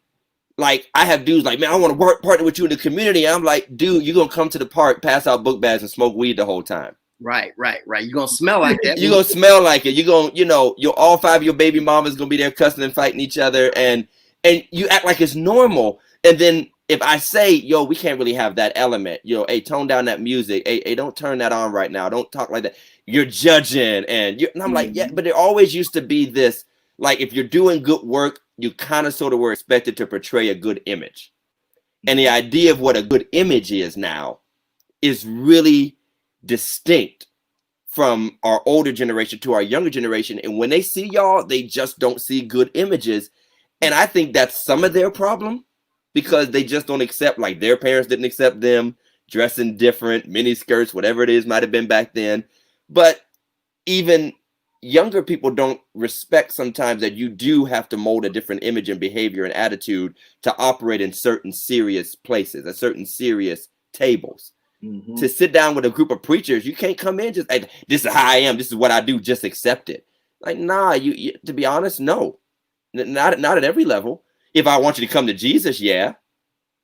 like I have dudes like, man, I want to partner with you in the community. I'm like, dude, you're going to come to the park, pass out book bags and smoke weed the whole time. Right. You're going to smell like that. You're going to smell like it. You're going to, all 5 of your baby mamas going to be there cussing and fighting each other. And you act like it's normal. And then if I say, yo, we can't really have that element, hey, tone down that music. Hey, don't turn that on right now. Don't talk like that. You're judging. And I'm like, yeah, but there always used to be this, like, if you're doing good work, you kind of sort of were expected to portray a good image. And the idea of what a good image is now is really distinct from our older generation to our younger generation. And when they see y'all, they just don't see good images. And I think that's some of their problem, because they just don't accept, like their parents didn't accept them dressing different, mini skirts, whatever it is, might have been back then. But even younger people don't respect sometimes that you do have to mold a different image and behavior and attitude to operate in certain serious places, at certain serious tables. Mm-hmm. To sit down with a group of preachers, you can't come in just, hey, this is how I am, this is what I do, just accept it. Like, nah, you to be honest, no. Not at every level. If I want you to come to Jesus, yeah.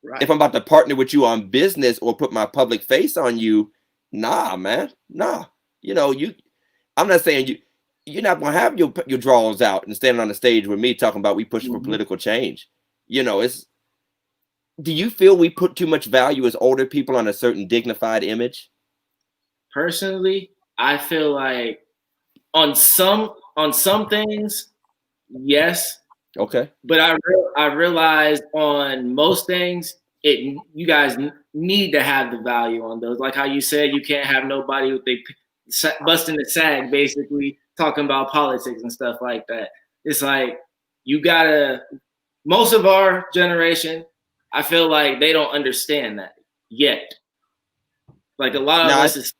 Right. If I'm about to partner with you on business or put my public face on you, nah, man, nah. I'm not saying you're not gonna have your drawers out and standing on the stage with me talking about we pushing for political change. Do you feel we put too much value as older people on a certain dignified image? Personally, I feel like on some things, yes, Okay. But I realized on most things, you guys need to have the value on those. Like how you said, you can't have nobody with they busting the sag, basically talking about politics and stuff like that. It's like you gotta. Most of our generation, I feel like they don't understand that yet. Like a lot of us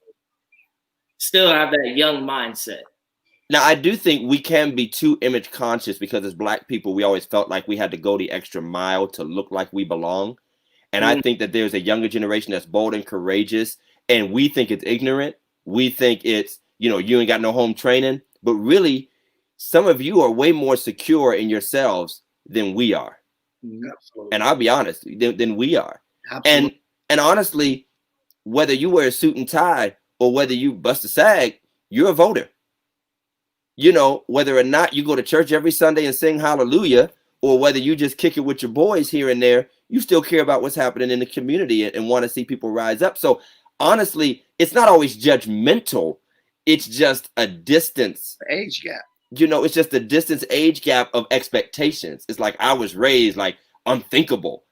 still have that young mindset. Now, I do think we can be too image conscious because as Black people, we always felt like we had to go the extra mile to look like we belong. And I think that there's a younger generation that's bold and courageous, and we think it's ignorant. We think it's, you ain't got no home training. But really, some of you are way more secure in yourselves than we are. Absolutely. And I'll be honest, than we are. Absolutely. And honestly, whether you wear a suit and tie or whether you bust a sag, you're a voter. Whether or not you go to church every Sunday and sing hallelujah, or whether you just kick it with your boys here and there, you still care about what's happening in the community and want to see people rise up. So honestly, it's not always judgmental. It's just a distance. Age gap. It's just a distance age gap of expectations. It's like I was raised like unthinkable.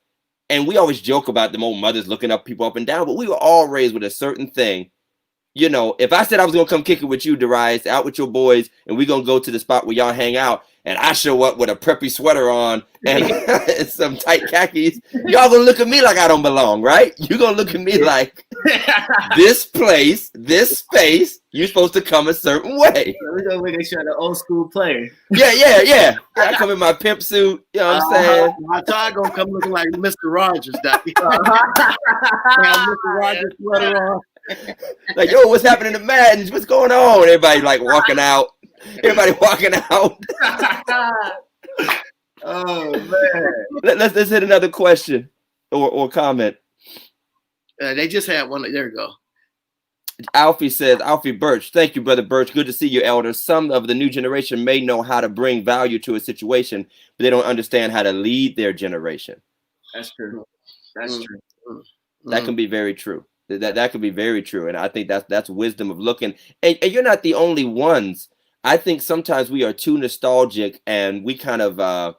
And we always joke about them old mothers looking up people up and down, but we were all raised with a certain thing. If I said I was going to come kick it with you, Darius, out with your boys, and we're going to go to the spot where y'all hang out, and I show up with a preppy sweater on and some tight khakis, y'all going to look at me like I don't belong, right? You're going to look at me like, this place, this space, you're supposed to come a certain way. We're going to make sure the old school player. Yeah. I come in my pimp suit, you know what I'm saying? My Todd going to come looking like Mr. Rogers, Mr. Rogers sweater on. Like, yo, what's happening to Madden? What's going on? Everybody like walking out. Oh man. Let's hit another question or comment. They just had one. There you go. Alfie Birch, thank you, Brother Birch. Good to see you, Elder. Some of the new generation may know how to bring value to a situation, but they don't understand how to lead their generation. That's true. That's true. That can be very true. That could be very true. And I think that's wisdom of looking. And you're not the only ones. I think sometimes we are too nostalgic and we kind of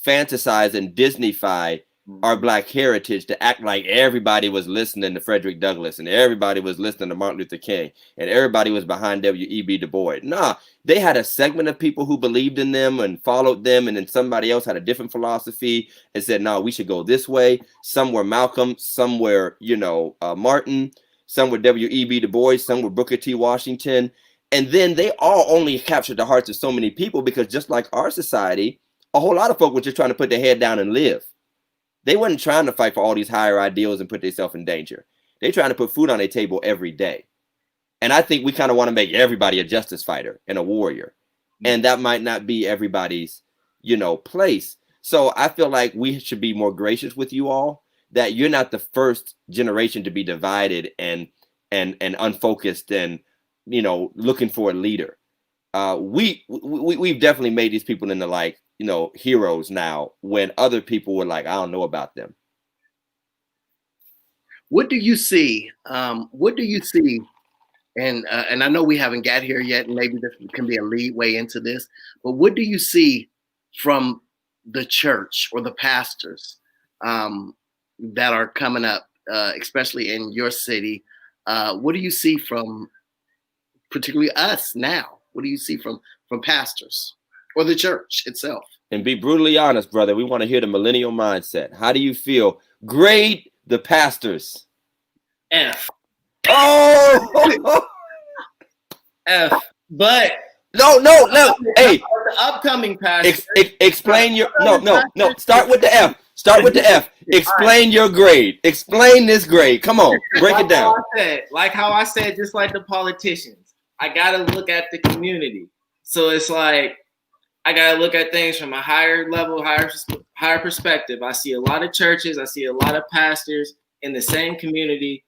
fantasize and Disneyfy our Black heritage to act like everybody was listening to Frederick Douglass and everybody was listening to Martin Luther King and everybody was behind W.E.B. Du Bois. Nah, they had a segment of people who believed in them and followed them, and then somebody else had a different philosophy and said, no, we should go this way. Some were Malcolm, some were, Martin, some were W.E.B. Du Bois, some were Booker T. Washington. And then they all only captured the hearts of so many people because just like our society, a whole lot of folk were just trying to put their head down and live. They wasn't trying to fight for all these higher ideals and put themselves in danger. They're trying to put food on their table every day. And I think we kind of want to make everybody a justice fighter and a warrior. And that might not be everybody's, place. So I feel like we should be more gracious with you all, that you're not the first generation to be divided and unfocused and, looking for a leader. We've definitely made these people into heroes now when other people were like, I don't know about them. What do you see? And I know we haven't got here yet, and maybe this can be a lead way into this, but what do you see from the church or the pastors that are coming up, especially in your city? What do you see from particularly us now? What do you see from pastors or the church itself? And be brutally honest, brother. We want to hear the millennial mindset. How do you feel? Grade the pastors. F. Oh! F. But no. Hey, the upcoming pastors. Explain your no. Start with the F. Start with the F. Explain your grade. Explain this grade. Come on, break it down. Like how I said, just like the politicians, I gotta look at the community. So it's like I gotta look at things from a higher level, higher perspective. I see a lot of churches, I see a lot of pastors in the same community,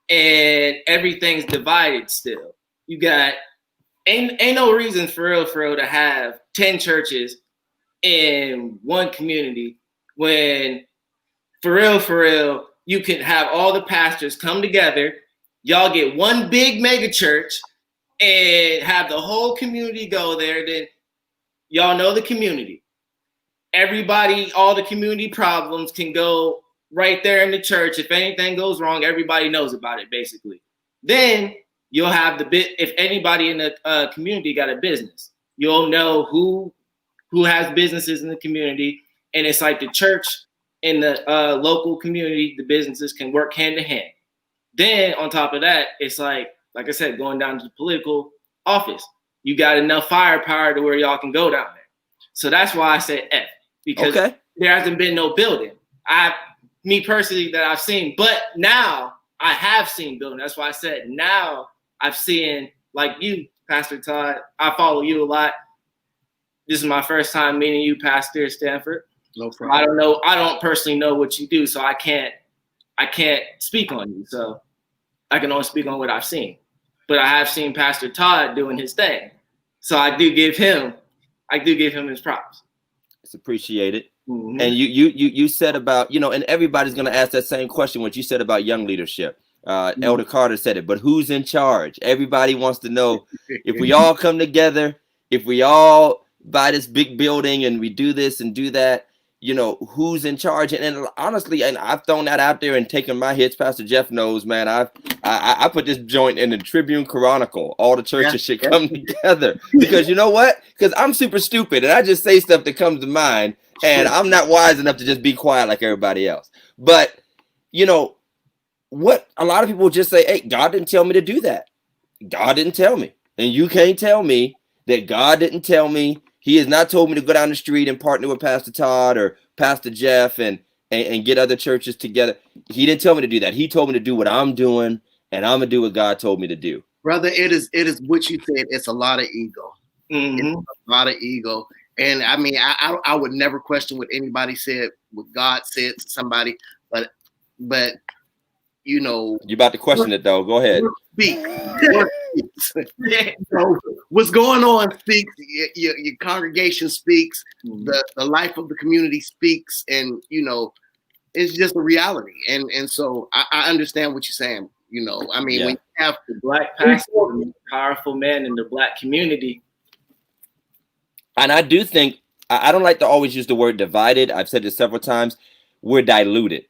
and everything's divided still. You got ain't no reason for real to have 10 churches in one community when for real you can have all the pastors come together, y'all get one big mega church and have the whole community go there. Then y'all know the community. everybody, all the community problems can go right there in the church. If anything goes wrong, everybody knows about it, basically. Then you'll have if anybody in the community got a business, you'll know who has businesses in the community. And it's like the church and the local community, the businesses can work hand in hand. Then on top of that, it's like I said, going down to the political office, you got enough firepower to where y'all can go down there. So that's why I said F, because there hasn't been no building. Me personally, that I've seen, but now I have seen building. That's why I said now I've seen, like you, Pastor Todd. I follow you a lot. This is my first time meeting you, Pastor Stanford. No problem. I don't know. I don't personally know what you do, so I can't speak on you. So I can only speak on what I've seen. But I have seen Pastor Todd doing his thing, so I do give him his props. It's appreciated. Mm-hmm. And you said about, and everybody's going to ask that same question, what you said about young leadership. Elder Carter said it, but who's in charge? Everybody wants to know if we all come together, if we all buy this big building and we do this and do that, who's in charge? And honestly, and I've thrown that out there and taken my hits. Pastor Jeff knows, man, I put this joint in the Tribune Chronicle. All the churches should come together, because you know what? Because I'm super stupid and I just say stuff that comes to mind. And I'm not wise enough to just be quiet like everybody else. But, what a lot of people just say, hey, God didn't tell me to do that. God didn't tell me. And you can't tell me that God didn't tell me. He has not told me to go down the street and partner with Pastor Todd or Pastor Jeff and get other churches together. He didn't tell me to do that. He told me to do what I'm doing, and I'm going to do what God told me to do. Brother, it is what you said. It's a lot of ego. Mm-hmm. It's a lot of ego. And I mean, I would never question what anybody said, what God said to somebody, but you're about to question it though. Go ahead. So what's going on speaks. Your congregation speaks. Mm-hmm. The life of the community speaks, and it's just a reality. And so I understand what you're saying. I mean, when you have the black pastor, the most powerful man in the black community. And I do think, I don't like to always use the word divided. I've said this several times. We're diluted.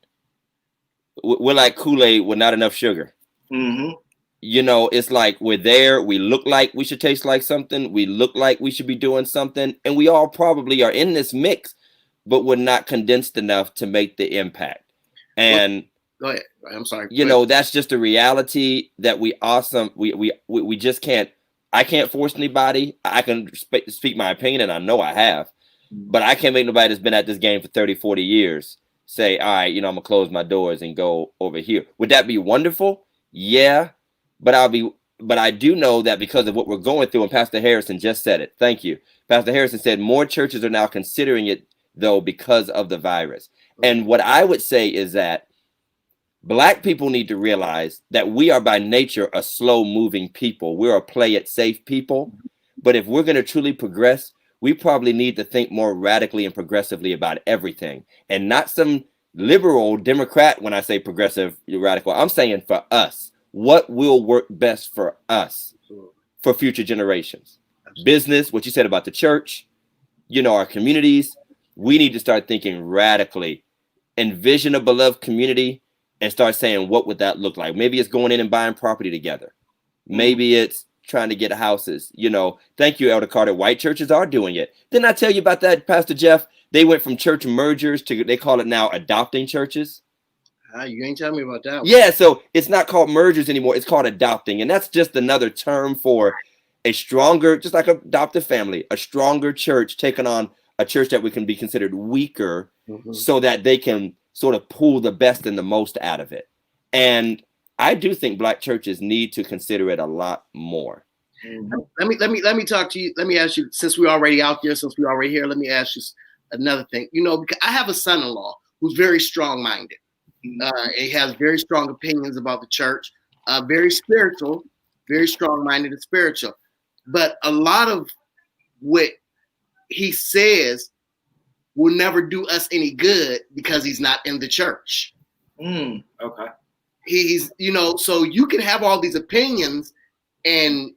We're like Kool-Aid with not enough sugar. Mm-hmm. It's like we're there. We look like we should taste like something. We look like we should be doing something. And we all probably are in this mix, but we're not condensed enough to make the impact. And go ahead. I'm sorry. That's just a reality that we just can't. I can't force anybody. I can speak my opinion, and I know I have, but I can't make nobody that's been at this game for 30, 40 years say, all right, I'm going to close my doors and go over here. Would that be wonderful? Yeah, but I do know that because of what we're going through, and Pastor Harrison just said it. Thank you. Pastor Harrison said more churches are now considering it, though, because of the virus. And what I would say is that Black people need to realize that we are by nature a slow moving people. We're a play it safe people. But if we're going to truly progress, we probably need to think more radically and progressively about everything, and not some liberal Democrat. When I say progressive, radical, I'm saying for us, what will work best for us for future generations. Business, what you said about the church, our communities, we need to start thinking radically, envision a beloved community, and start saying, what would that look like? Maybe it's going in and buying property together. Maybe it's trying to get houses. Thank you, Elder Carter. White churches are doing it. Didn't I tell you about that, Pastor Jeff? They went from church mergers to, they call it now adopting churches. You ain't telling me about that one. Yeah, so it's not called mergers anymore. It's called adopting. And that's just another term for a stronger, just like adoptive family, a stronger church taking on a church that we can be considered weaker, so that they can sort of pull the best and the most out of it. And I do think Black churches need to consider it a lot more. Let me talk to you. Let me ask you, since we're already out there, since we're already here, let me ask you another thing. Because I have a son-in-law who's very strong-minded. He has very strong opinions about the church, very spiritual, very strong-minded and spiritual. But a lot of what he says will never do us any good because he's not in the church. Okay. He's, so you can have all these opinions and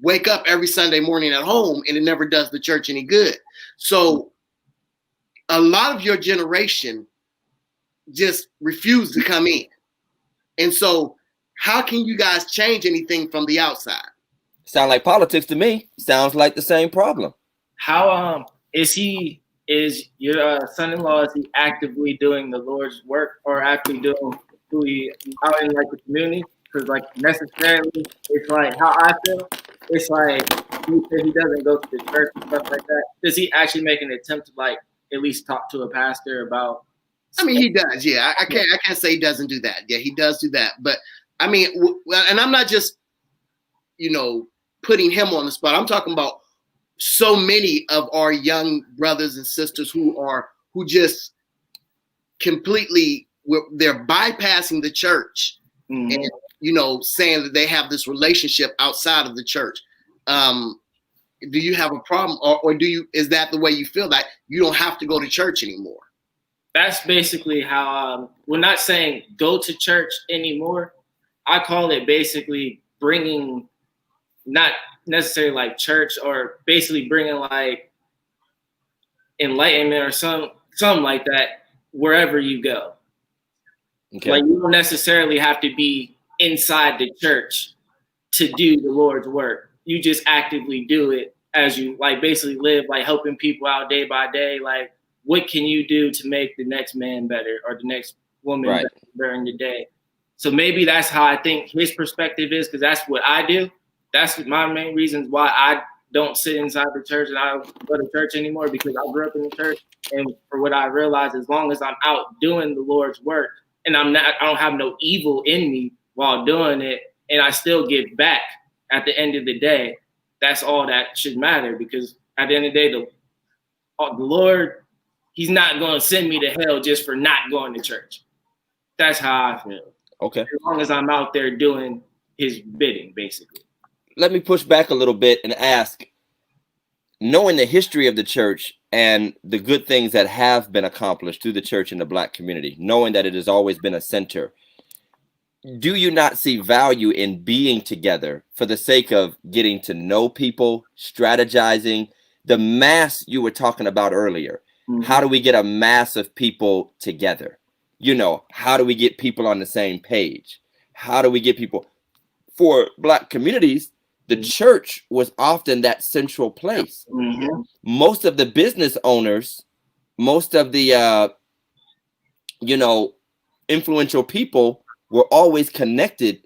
wake up every Sunday morning at home, and it never does the church any good. So a lot of your generation just refuse to come in. And so how can you guys change anything from the outside? Sound like politics to me. Sounds like the same problem. How is your son-in-law, is he actively doing the Lord's work or actually doing who he out in like the community? Because like necessarily, it's like how I feel. It's like he doesn't go to the church and stuff like that. Does he actually make an attempt to like at least talk to a pastor about? I mean, he does. Yeah, I can't say he doesn't do that. Yeah, he does do that. But I mean, and I'm not just, putting him on the spot. I'm talking about so many of our young brothers and sisters who just completely, they're bypassing the church and, saying that they have this relationship outside of the church. Do you have a problem or is that the way you feel, that you don't have to go to church anymore? That's basically how, we're not saying go to church anymore. I call it basically bringing, not necessarily like church, or basically bringing like enlightenment or something like that wherever you go. Okay. Like you don't necessarily have to be inside the church to do the Lord's work. You just actively do it as you like basically live, like helping people out day by day. Like, what can you do to make the next man better or the next woman better during the day? So maybe that's how I think his perspective is, because that's what I do. That's my main reasons why I don't sit inside the church and I don't go to church anymore, because I grew up in the church. And for what I realized, as long as I'm out doing the Lord's work and I don't have no evil in me while doing it, and I still give back at the end of the day, that's all that should matter. Because at the end of the day, the Lord, he's not going to send me to hell just for not going to church. That's how I feel. Okay. As long as I'm out there doing his bidding, basically. Let me push back a little bit and ask, knowing the history of the church and the good things that have been accomplished through the church in the Black community, knowing that it has always been a center, do you not see value in being together for the sake of getting to know people, strategizing, the mass you were talking about earlier? Mm-hmm. How do we get a mass of people together? How do we get people on the same page? How do we get people? For Black communities, the church was often that central place. Mm-hmm. Most of the business owners, most of the, influential people were always connected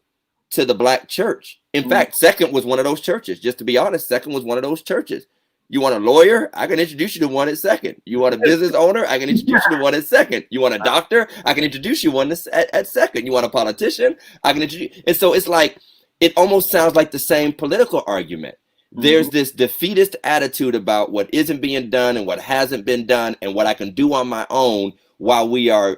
to the Black church. In fact, Second was one of those churches. Just to be honest, Second was one of those churches. You want a lawyer? I can introduce you to one at Second. You want a business owner? I can introduce you to one at Second. You want a doctor? I can introduce you one at Second. You want a politician? I can introduce. And so it's like, it almost sounds like the same political argument. Mm-hmm. There's this defeatist attitude about what isn't being done and what hasn't been done and what I can do on my own, while we are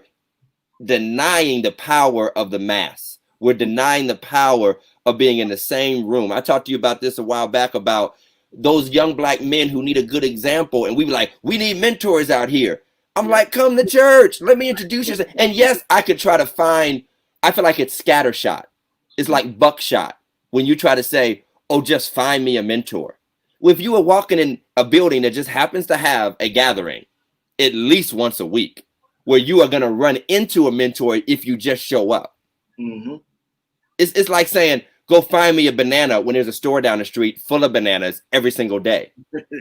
denying the power of the mass. We're denying the power of being in the same room. I talked to you about this a while back, about those young Black men who need a good example. And we were like, we need mentors out here. I'm like, come to church. Let me introduce you. And yes, I could try to find, I feel like it's scattershot. It's like buckshot when you try to say, oh, just find me a mentor. Well, if you are walking in a building that just happens to have a gathering at least once a week, where you are going to run into a mentor if you just show up. Mm-hmm. It's like saying, go find me a banana when there's a store down the street full of bananas every single day.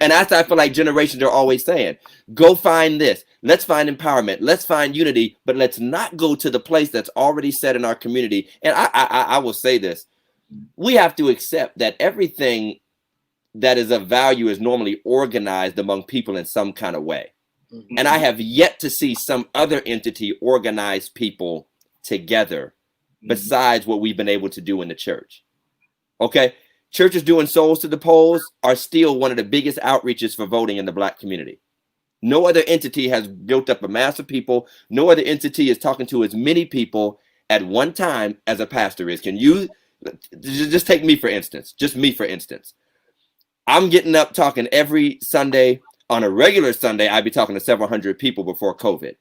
And that's what I feel like generations are always saying. Go find this. Let's find empowerment. Let's find unity, but let's not go to the place that's already set in our community. And I will say this. We have to accept that everything that is of value is normally organized among people in some kind of way. Mm-hmm. And I have yet to see some other entity organize people together besides what we've been able to do in the church. Okay. Churches doing souls to the polls are still one of the biggest outreaches for voting in the Black community. No other entity has built up a mass of people. No other entity is talking to as many people at one time as a pastor is. Can you just take me, for instance, just me, for instance, I'm getting up talking every Sunday. On a regular Sunday, I'd be talking to several hundred people before COVID.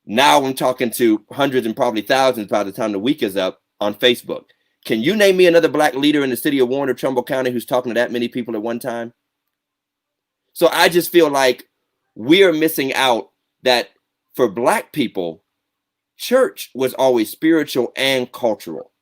Now I'm talking to hundreds and probably thousands by the time the week is up on Facebook. Can you name me another Black leader in the city of Warren or Trumbull County who's talking to that many people at one time? So I just feel like we are missing out that for Black people, church was always spiritual and cultural.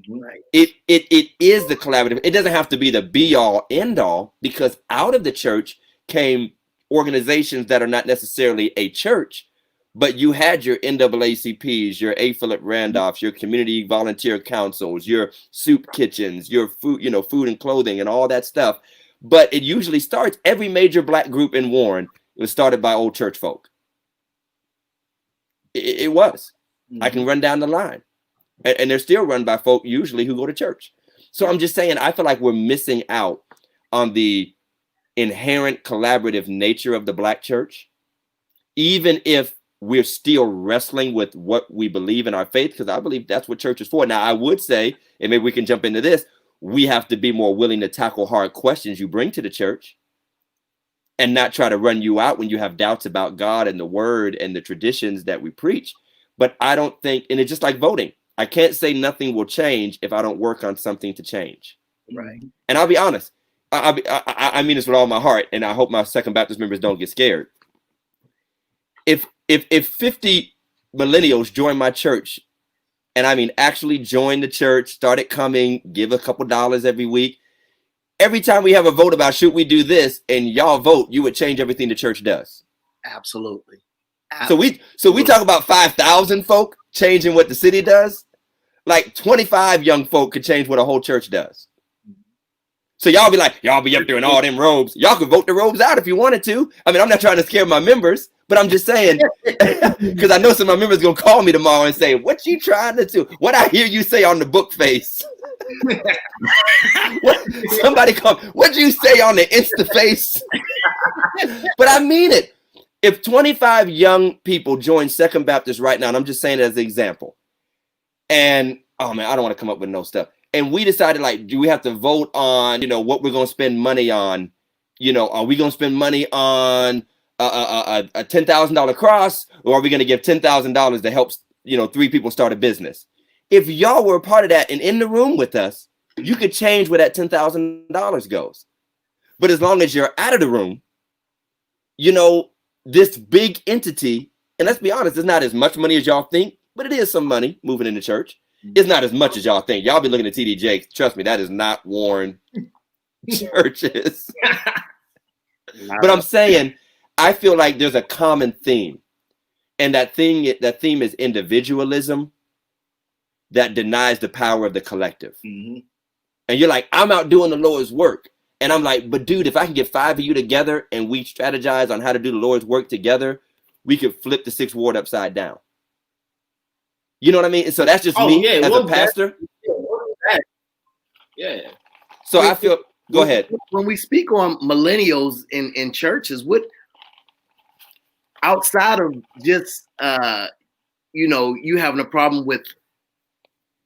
Right. It is the collaborative. It doesn't have to be the be all end all, because out of the church came organizations that are not necessarily a church, but you had your NAACPs, your A. Philip Randolphs, your community volunteer councils, your soup kitchens, your food, food and clothing and all that stuff. But it usually starts, every major Black group in Warren was started by old church folk. It was. Mm-hmm. I can run down the line. And they're still run by folk usually who go to church. So I'm just saying, I feel like we're missing out on the inherent collaborative nature of the Black church, even if we're still wrestling with what we believe in our faith, because I believe that's what church is for. Now, I would say, and maybe we can jump into this, we have to be more willing to tackle hard questions you bring to the church and not try to run you out when you have doubts about God and the word and the traditions that we preach. But I don't think, and it's just like voting. I can't say nothing will change if I don't work on something to change. Right. And I'll be honest. I mean this with all my heart, and I hope my Second Baptist members don't get scared. If 50 millennials join my church, and I mean actually join the church, started coming, give a couple dollars every week, every time we have a vote about should we do this, and y'all vote, you would change everything the church does. Absolutely. So we talk about 5,000 folk changing what the city does. Like 25 young folk could change what a whole church does. So y'all be like, y'all be up there in all them robes. Y'all could vote the robes out if you wanted to. I mean, I'm not trying to scare my members, but I'm just saying, because I know some of my members going to call me tomorrow and say, what you trying to do? What I hear you say on the book face. Somebody call, what'd you say on the Insta face? But I mean it. If 25 young people join Second Baptist right now, and I'm just saying it as an example, and oh man, I don't want to come up with no stuff. And we decided, like, do we have to vote on, what we're going to spend money on? Are we going to spend money on a $10,000 cross, or are we going to give $10,000 to help, 3 people start a business? If y'all were a part of that and in the room with us, you could change where that $10,000 goes. But as long as you're out of the room, this big entity, and let's be honest, it's not as much money as y'all think, but it is some money moving in the church. It's not as much as y'all think. Y'all be looking at TD Jakes. Trust me, that is not Warren churches. But I'm saying, I feel like there's a common theme. And that theme is individualism that denies the power of the collective. Mm-hmm. And you're like, I'm out doing the Lord's work. And I'm like, but dude, if I can get 5 of you together and we strategize on how to do the Lord's work together, we could flip the 6th ward upside down. You know what I mean? So that's just me as a pastor. Yeah. So I feel, go ahead. When we speak on millennials in churches, what outside of just, you having a problem with,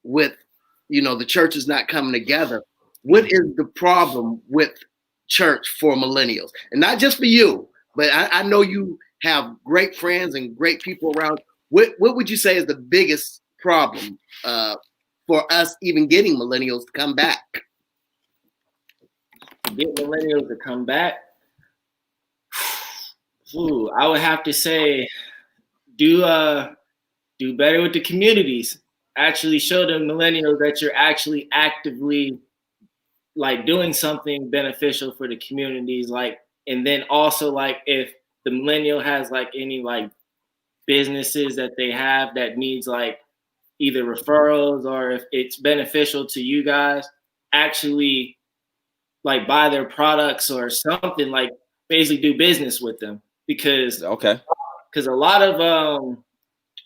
the churches not coming together, what is the problem with church for millennials? And not just for you, but I know you have great friends and great people around. What would you say is the biggest problem for us even getting millennials to come back? Get millennials to come back? Ooh, I would have to say do better with the communities. Actually show the millennials that you're actually actively like doing something beneficial for the communities. Like, and then also like if the millennial has like any like businesses that they have that needs like either referrals or if it's beneficial to you guys, actually like buy their products or something, like basically do business with them. Because a lot of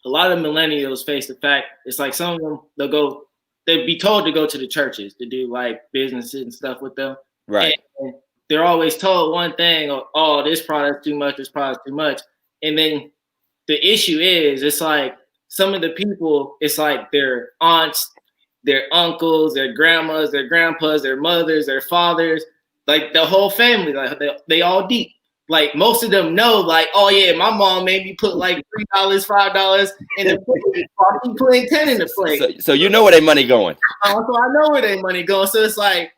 millennials face the fact it's like some of them they'll be told to go to the churches to do like businesses and stuff with them. Right. And they're always told one thing, oh, this product's too much, this product's too much. And then the issue is it's like some of the people, it's like their aunts, their uncles, their grandmas, their grandpas, their mothers, their fathers, like the whole family, like they all deep. Like most of them know, like, oh yeah, my mom made me put like $3, $5 in the plate. She putting 10 in the plate. So you know where their money going. So I know where their money going. So it's like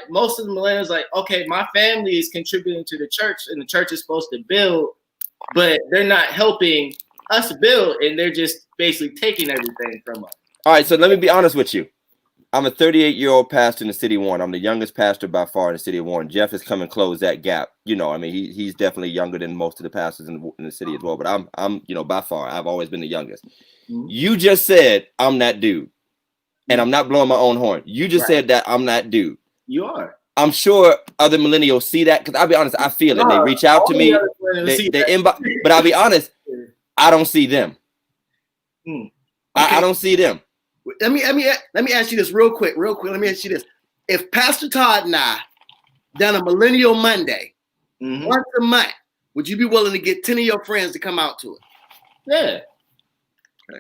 most of the millennials like, okay, my family is contributing to the church, and the church is supposed to build but they're not helping us build, and they're just basically taking everything from us. All right, so let me be honest with you. I'm a 38-year-old pastor in the city of Warren. I'm the youngest pastor by far in the city of Warren. Jeff has come and closed that gap. You know, I mean, he's definitely younger than most of the pastors in the city as well. But I'm, you know, by far, I've always been the youngest. Mm-hmm. You just said I'm that dude, and I'm not blowing my own horn. You just said that I'm that dude. You are. I'm sure other millennials see that, because I'll be honest, I feel it. They reach out to me, they inbox, but I'll be honest, I don't see them. Okay. I don't see them. Let me ask you this real quick. Let me ask you this: if Pastor Todd and I done a Millennial Monday once a month, would you be willing to get 10 of your friends to come out to it? Yeah.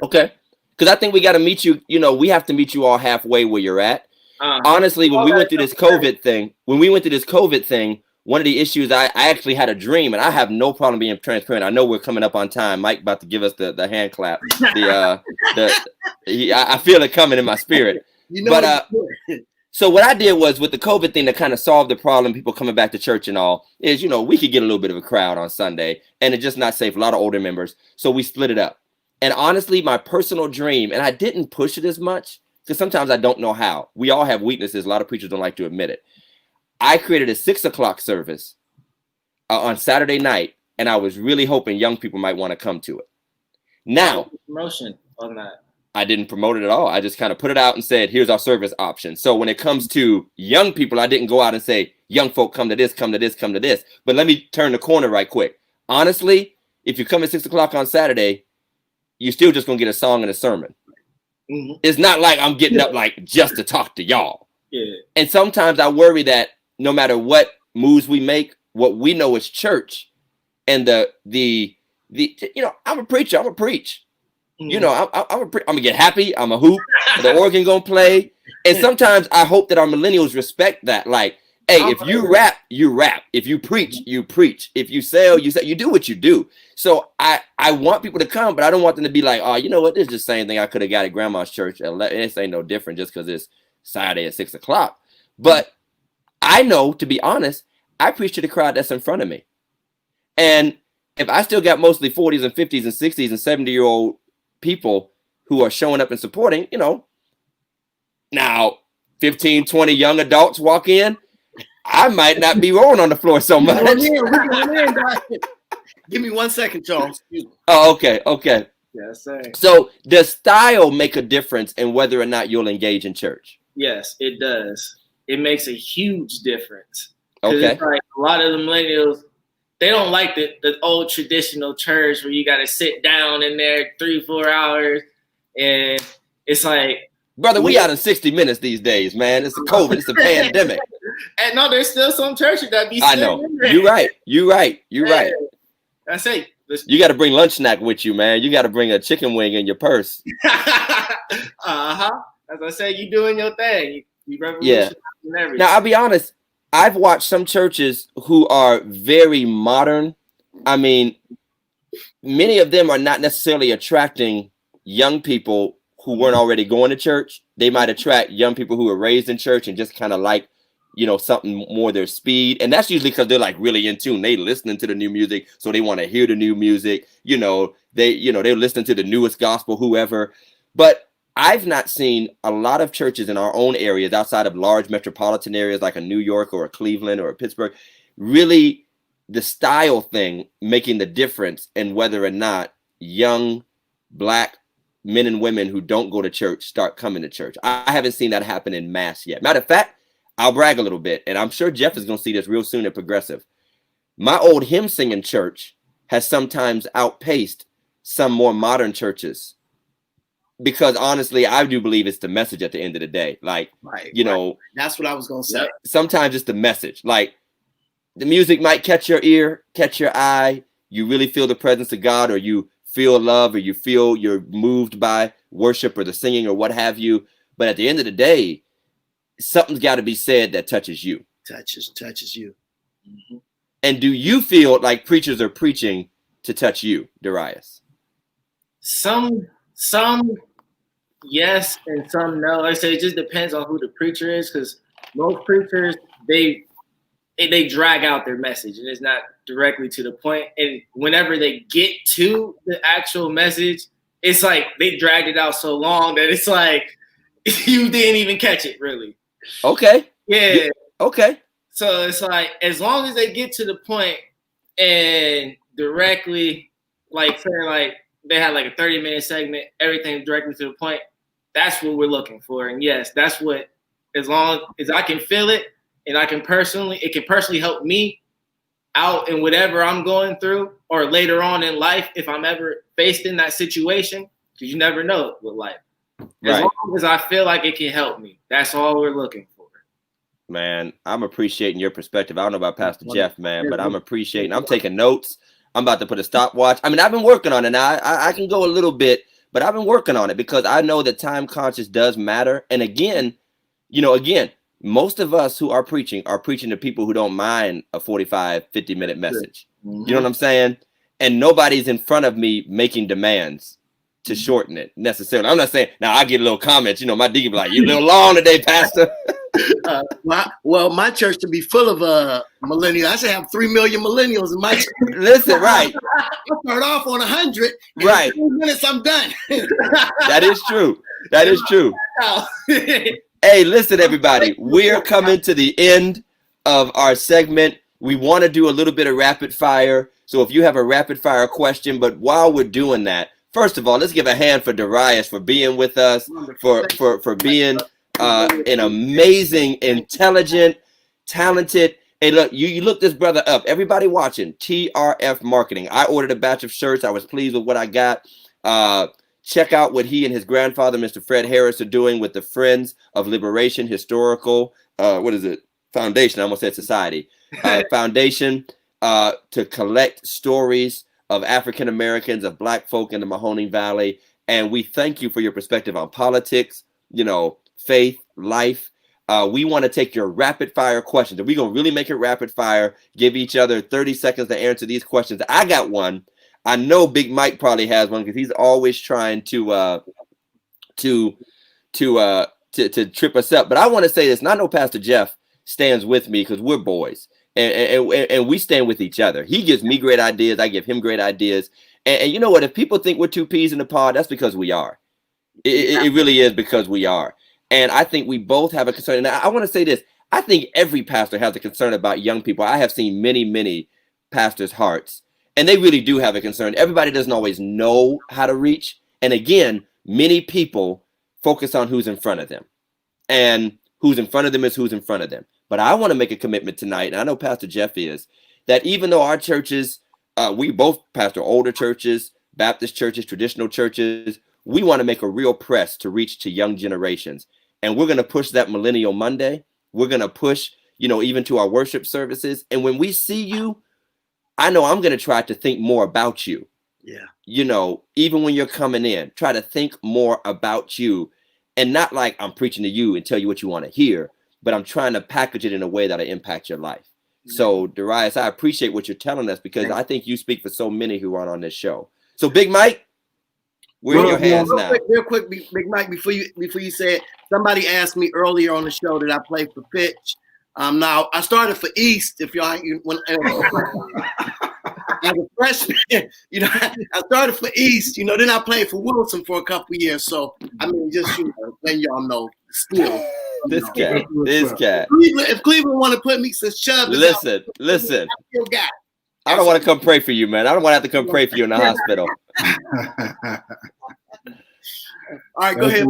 Okay. Because I think we got to meet you. You know, we have to meet you all halfway where you're at. Honestly, when we went through this COVID thing, one of the issues, I actually had a dream, and I have no problem being transparent. I know we're coming up on time. Mike about to give us the hand clap. I feel it coming in my spirit. You know, so what I did was, with the COVID thing, to kind of solve the problem, people coming back to church and all, is, you know, we could get a little bit of a crowd on Sunday, and it's just not safe. A lot of older members. So we split it up. And honestly, my personal dream, and I didn't push it as much, because sometimes I don't know how. We all have weaknesses. A lot of preachers don't like to admit it. I created a 6 o'clock service on Saturday night, and I was really hoping young people might want to come to it. Now, promotion on that. I didn't promote it at all. I just kind of put it out and said, here's our service option. So when it comes to young people, I didn't go out and say, young folk, come to this, come to this, come to this. But let me turn the corner right quick. Honestly, if you come at 6 o'clock on Saturday, you're still just going to get a song and a sermon. Mm-hmm. It's not like I'm getting up like just to talk to y'all. Yeah. And sometimes I worry that no matter what moves we make, what we know is church, and the you know, I'm a preacher. I'm a preach. Mm-hmm. You know, I'm gonna get happy. I'm a hoop. The organ gonna play. And sometimes I hope that our millennials respect that. Like, hey, if you rap, you rap. If you preach, you preach. If you sell, you sell. You do what you do. So I want people to come, but I don't want them to be like, oh, you know what? This is the same thing I could have got at grandma's church. This ain't no different just because it's Saturday at 6 o'clock. But I know, to be honest, I preach to the crowd that's in front of me. And if I still got mostly 40s and 50s and 60s and 70-year-old people who are showing up and supporting, you know, now 15, 20 young adults walk in, I might not be rolling on the floor so much. Give me 1 second, Charles. Oh, okay. Yes, sir. So does style make a difference in whether or not you'll engage in church? Yes, it does. It makes a huge difference. Okay. It's like a lot of the millennials, they don't like the old traditional church where you got to sit down in there 3-4 hours. And it's like, brother, we out in 60 minutes these days, man. It's a COVID. It's a pandemic. And no, there's still some churches that be. I know. You're right. I say, you got to bring lunch snack with you, man. You got to bring a chicken wing in your purse. As I say, you doing your thing. Yeah. Now, I'll be honest. I've watched some churches who are very modern. I mean, many of them are not necessarily attracting young people who weren't already going to church. They might attract young people who were raised in church and just kind of like, you know, something more their speed. And that's usually because they're like really in tune. They listening to the new music, so they want to hear the new music. They're listening to the newest gospel, whoever. But I've not seen a lot of churches in our own areas outside of large metropolitan areas like a New York or a Cleveland or a Pittsburgh, really the style thing making the difference in whether or not young Black men and women who don't go to church start coming to church. I haven't seen that happen in mass yet. Matter of fact, I'll brag a little bit, and I'm sure Jeff is going to see this real soon at Progressive. My old hymn singing church has sometimes outpaced some more modern churches. Because honestly, I do believe it's the message at the end of the day. Like, know, that's what I was going to say. Sometimes it's the message. Like, the music might catch your ear, catch your eye. You really feel the presence of God, or you feel love, or you feel you're moved by worship or the singing or what have you. But at the end of the day, something's got to be said that touches you. Touches you. Mm-hmm. And do you feel like preachers are preaching to touch you, Darius? Some yes, and some no. I say it just depends on who the preacher is, because most preachers, they drag out their message and it's not directly to the point. And whenever they get to the actual message, it's like they dragged it out so long that it's like you didn't even catch it, really. Okay. Yeah. Okay. So it's like as long as they get to the point and directly, like saying like they had like a 30-minute segment, everything directly to the point, that's what we're looking for. And yes, that's what, as long as I can feel it and it can personally help me out in whatever I'm going through, or later on in life, if I'm ever faced in that situation, because you never know with life. As long as I feel like it can help me, that's all we're looking for. Man, I'm appreciating your perspective. I don't know about Pastor Jeff, man, but I'm taking notes. I'm about to put a stopwatch. I mean, I've been working on it now. I can go a little bit, but I've been working on it because I know that time conscious does matter. And again, most of us who are preaching to people who don't mind a 45, 50-minute message. Mm-hmm. You know what I'm saying? And nobody's in front of me making demands to shorten it necessarily. I'm not saying, now I get a little comments, my deacon be like, you're a little long today, Pastor. My church to be full of millennials. I should have 3 million millennials in my church. Listen, right. I start off on 100. Right. In 2 minutes, I'm done. That is true. That is true. Hey, listen, everybody. We're coming to the end of our segment. We want to do a little bit of rapid fire. So if you have a rapid fire question, but while we're doing that, first of all, let's give a hand for Darius for being with us, for being an amazing, intelligent, talented. Hey, look, you look this brother up. Everybody watching, TRF Marketing. I ordered a batch of shirts. I was pleased with what I got. Check out what he and his grandfather, Mr. Fred Harris, are doing with the Friends of Liberation Historical, Foundation. I almost said society. Foundation to collect stories of African Americans, of Black folk in the Mahoning Valley. And we thank you for your perspective on politics, faith, life. We want to take your rapid fire questions. And we're going to really make it rapid fire, give each other 30 seconds to answer these questions. I got one. I know Big Mike probably has one because he's always trying to trip us up. But I want to say this, and I know Pastor Jeff stands with me because we're boys. And we stand with each other. He gives me great ideas. I give him great ideas. And you know what? If people think we're two peas in a pod, that's because we are. It really is because we are. And I think we both have a concern. And I want to say this. I think every pastor has a concern about young people. I have seen many, many pastors' hearts. And they really do have a concern. Everybody doesn't always know how to reach. And again, many people focus on who's in front of them. And who's in front of them is who's in front of them. But I want to make a commitment tonight, and I know Pastor Jeff is, that even though our churches, we both pastor older churches, Baptist churches, traditional churches, we want to make a real press to reach to young generations. And we're going to push that Millennial Monday. We're going to push, even to our worship services. And when we see you, I know I'm going to try to think more about you. Yeah. Even when you're coming in, try to think more about you. And not like I'm preaching to you and tell you what you want to hear, but I'm trying to package it in a way that'll impact your life. Mm-hmm. So, Darius, I appreciate what you're telling us because I think you speak for so many who are on this show. So, Big Mike, we're in your hands now. Real quick, Big Mike, before you say it, somebody asked me earlier on the show that I play for Pitch. Now I started for East. If y'all, as a freshman, I started for East. Then I played for Wilson for a couple of years. So I mean, just letting y'all know, still. This cat. If Cleveland want to put me since Chubb, listen. I don't want to come pray for you, man. I don't want to have to come pray for you in the hospital. All right, go ahead.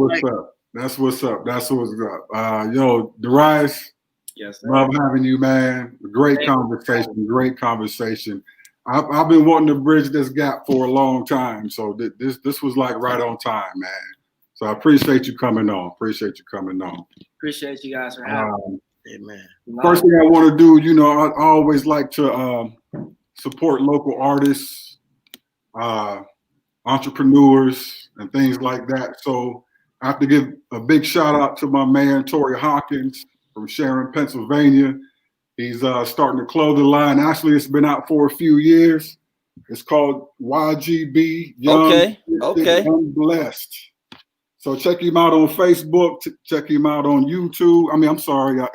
That's what's up. Yo, Darius. Yes, sir. Love having you, man. Great conversation. I've been wanting to bridge this gap for a long time, so this was like right on time, man. So I appreciate you coming on. Appreciate you guys for having me. Amen. First thing I want to do, I always like to support local artists, entrepreneurs, and things like that. So I have to give a big shout out to my man, Tori Hawkins from Sharon, Pennsylvania. He's starting a clothing line. Actually, it's been out for a few years. It's called YGB. Okay. Unblessed. So check him out on Facebook. Check him out on YouTube.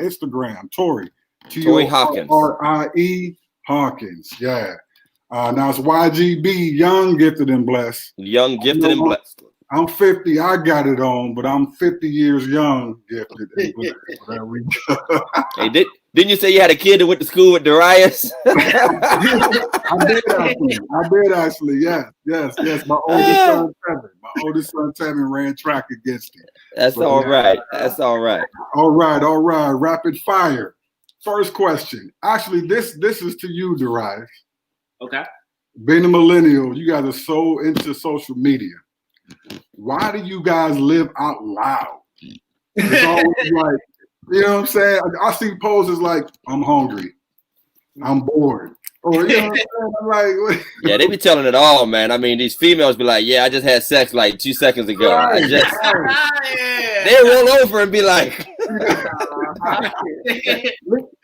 Instagram. Tori. Tory Hawkins. Torie Hawkins. Yeah. Now it's YGB, Young, Gifted, and Blessed. Young, Gifted, and Blessed. I'm 50. I got it on, but I'm 50 years young, gifted, and blessed. There we go. Hey, didn't you say you had a kid that went to school with Darius? I did actually. Yes. My oldest son, Tevin, ran track against him. That's all right. That's all right. All right. Rapid fire. First question. Actually, this is to you, Darius. Okay. Being a millennial, you guys are so into social media. Why do you guys live out loud? It's always like, you know what I'm saying? I see poses like, I'm hungry, I'm bored. Or, you know what I'm saying? I'm like, yeah, they be telling it all, man. I mean, these females be like, yeah, I just had sex like 2 seconds ago. Right. They roll over and be like,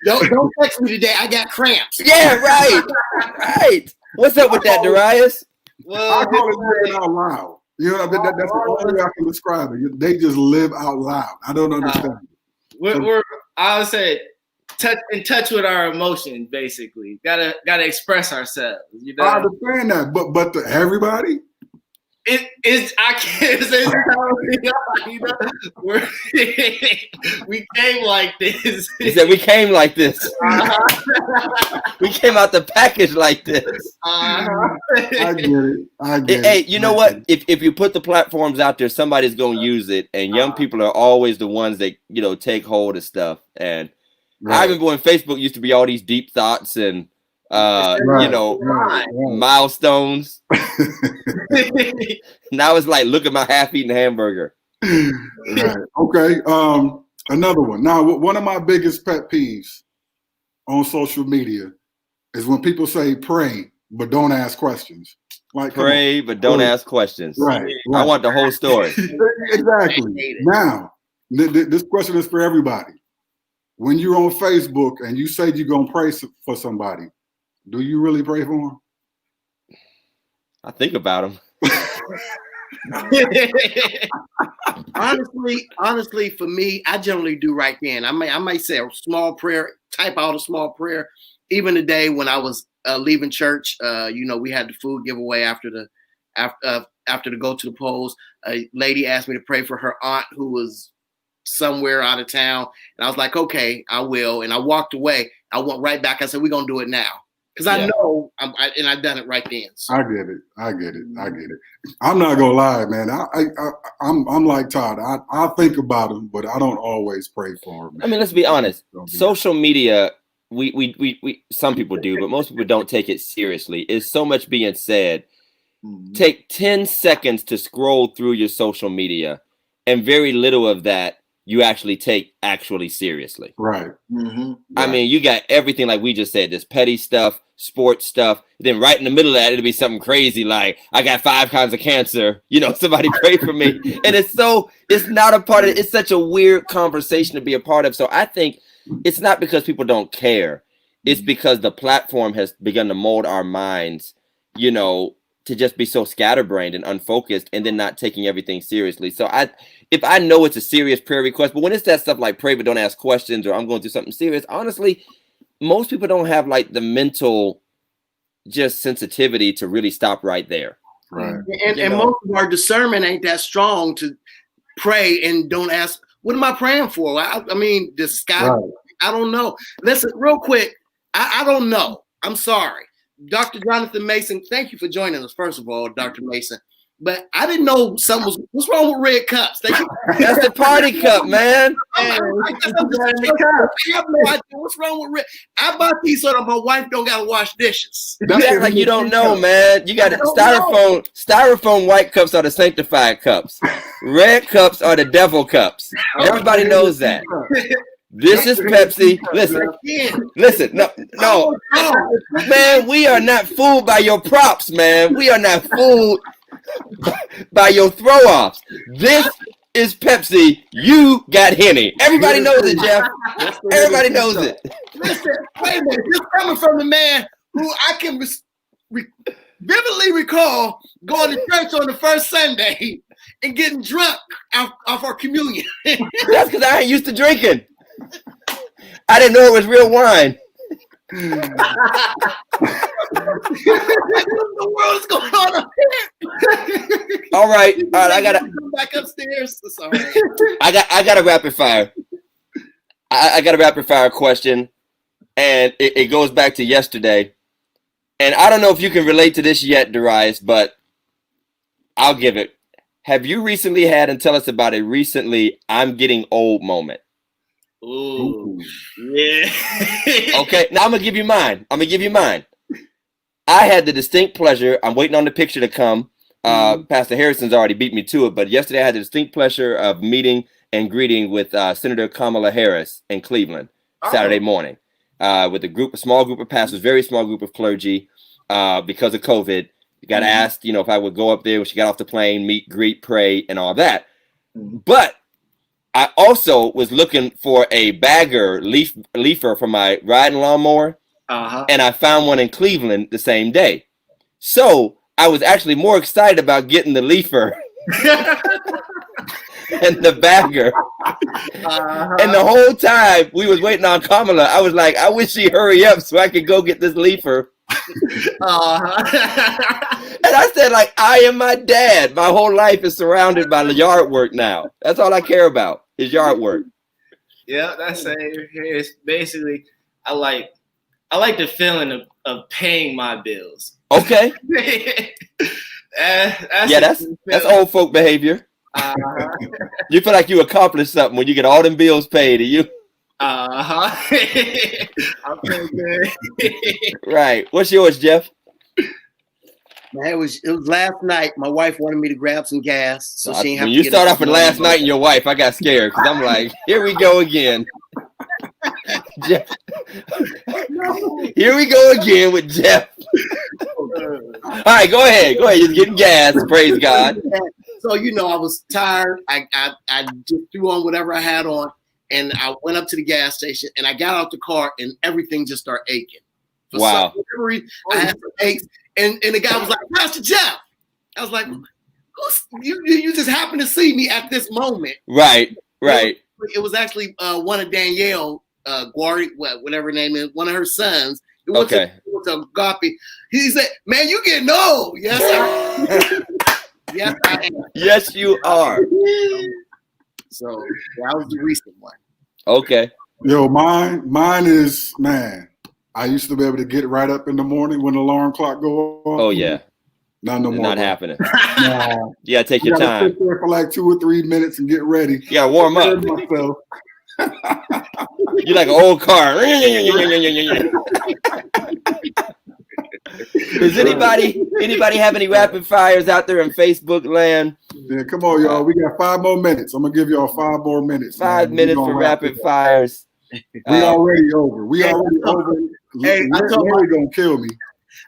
don't text me today. I got cramps. yeah, right. What's up with that, Darius? I call it living out loud. You know, that's the only way I can describe it. They just live out loud. I don't understand. I would say, in touch with our emotions, basically. Gotta express ourselves. You know? I understand that, but to everybody, I can't say we came like this. He said we came like this. We came out the package like this. I get it. Hey, you know what? If you put the platforms out there, somebody's gonna use it, and young people are always the ones that take hold of stuff. And I remember when Facebook used to be all these deep thoughts and milestones. Now it's like, look at my half-eaten hamburger. Right. Okay. Another one. Now, one of my biggest pet peeves on social media is when people say pray but don't ask questions. Like pray but don't ask questions. Right. I want the whole story. Exactly. Now, this question is for everybody. When you're on Facebook and you say you're gonna pray for somebody, do you really pray for them? I think about them. honestly, for me, I generally do right then. I might say a small prayer, type out a small prayer. Even today when I was leaving church, we had the food giveaway after to go to the polls. A lady asked me to pray for her aunt who was somewhere out of town, and I was like, okay, I will. And I walked away. I went right back. I said, we're gonna do it now. Because I know, I've done it right then. So. I get it. I'm not gonna lie, man. I'm like Todd. I think about him, but I don't always pray for him. I mean, let's be honest. Social media, we some people do, but most people don't take it seriously. There's so much being said. Mm-hmm. Take 10 seconds to scroll through your social media, and very little of that you actually take seriously. Right. Mm-hmm. I mean, you got everything like we just said, this petty stuff, sports stuff. Then right in the middle of that, it'll be something crazy like, I got 5 kinds of cancer. Somebody pray for me. And it's not a part of it. It's such a weird conversation to be a part of. So I think it's not because people don't care. It's because the platform has begun to mold our minds, to just be so scatterbrained and unfocused and then not taking everything seriously. So if I know it's a serious prayer request, but when it's that stuff like pray but don't ask questions or I'm going through something serious, honestly, most people don't have like the mental just sensitivity to really stop right there. Right. And most of our discernment ain't that strong to pray and don't ask, what am I praying for? I mean, the sky, right. I don't know. Listen, real quick, I don't know. I'm sorry. Dr. Jonathan Mason, thank you for joining us, first of all, Dr. Mason. But I didn't know what's wrong with red cups? That's the party cup, man. I have no idea what's wrong with red. I bought these so that my wife don't gotta wash dishes. You act like you don't know, man. You got styrofoam white cups are the sanctified cups. Red cups are the devil cups. Everybody knows that. This is Pepsi. Listen. No, man. We are not fooled by your props, man. We are not fooled by your throw-offs. This is Pepsi. You got Henny. Everybody knows it, Jeff. Everybody knows it. Listen, wait a minute. This coming from the man who I can vividly recall going to church on the first Sunday and getting drunk off our communion. That's because I ain't used to drinking. I didn't know it was real wine. What in the world is going on up here? All right. I gotta come back upstairs. Sorry. I got a rapid fire. I got a rapid fire question, and it goes back to yesterday. And I don't know if you can relate to this yet, Darius, but I'll give it. Have you recently had, and tell us about it recently, I'm getting old moment? Ooh, yeah. Okay, now I'm gonna give you mine. I had the distinct pleasure. I'm waiting on the picture to come. Pastor Harrison's already beat me to it, but yesterday I had the distinct pleasure of meeting and greeting with Senator Kamala Harris in Cleveland Saturday morning with a small group of pastors, very small group of clergy. Because of COVID, you got asked, if I would go up there when she got off the plane, meet, greet, pray, and all that. But I also was looking for a bagger leafer for my riding lawnmower, and I found one in Cleveland the same day. So I was actually more excited about getting the leafer and the bagger. And the whole time we was waiting on Kamala, I was like, I wish she'd hurry up so I could go get this leafer. And I said, like, I am my dad. My whole life is surrounded by the yard work now. That's all I care about is yard work. Yeah, that's it. It's basically, I like the feeling of paying my bills. Okay. That's old folk behavior. You feel like you accomplished something when you get all them bills paid, and you. I feel good. Right. What's yours, Jeff? Man, it was last night. My wife wanted me to grab some gas, so she ain't have when to you get start up off with last night and your wife, I got scared because I'm like, here we go again. Jeff. Here we go again with Jeff. All right, go ahead. You're getting gas. Praise God. So I was tired. I just threw on whatever I had on, and I went up to the gas station, and I got out the car, and everything just started aching. For wow. some reason, I had some aches, and the guy was like, Pastor Jeff. I was like, you just happened to see me at this moment. Right. It was actually one of Danielle, Guari, whatever her name is, one of her sons. It went to Agape. He said, man, you getting old. Yes, I Yes, I am. Yes, you are. So that was the recent one. Okay. Yo, mine is, man, I used to be able to get right up in the morning when the alarm clock go off. Oh, yeah. Not no more. Not happening. No. You gotta take your time. Sit there for like 2 or 3 minutes and get ready. You gotta warm up. Myself. You're like an old car. Does anybody have any rapid fires out there in Facebook land? Yeah, come on, y'all. We got 5 more minutes. I'm gonna give y'all 5 more minutes. 5 minutes for rapid fires. We already over. Over. Hey, Larry gonna kill me.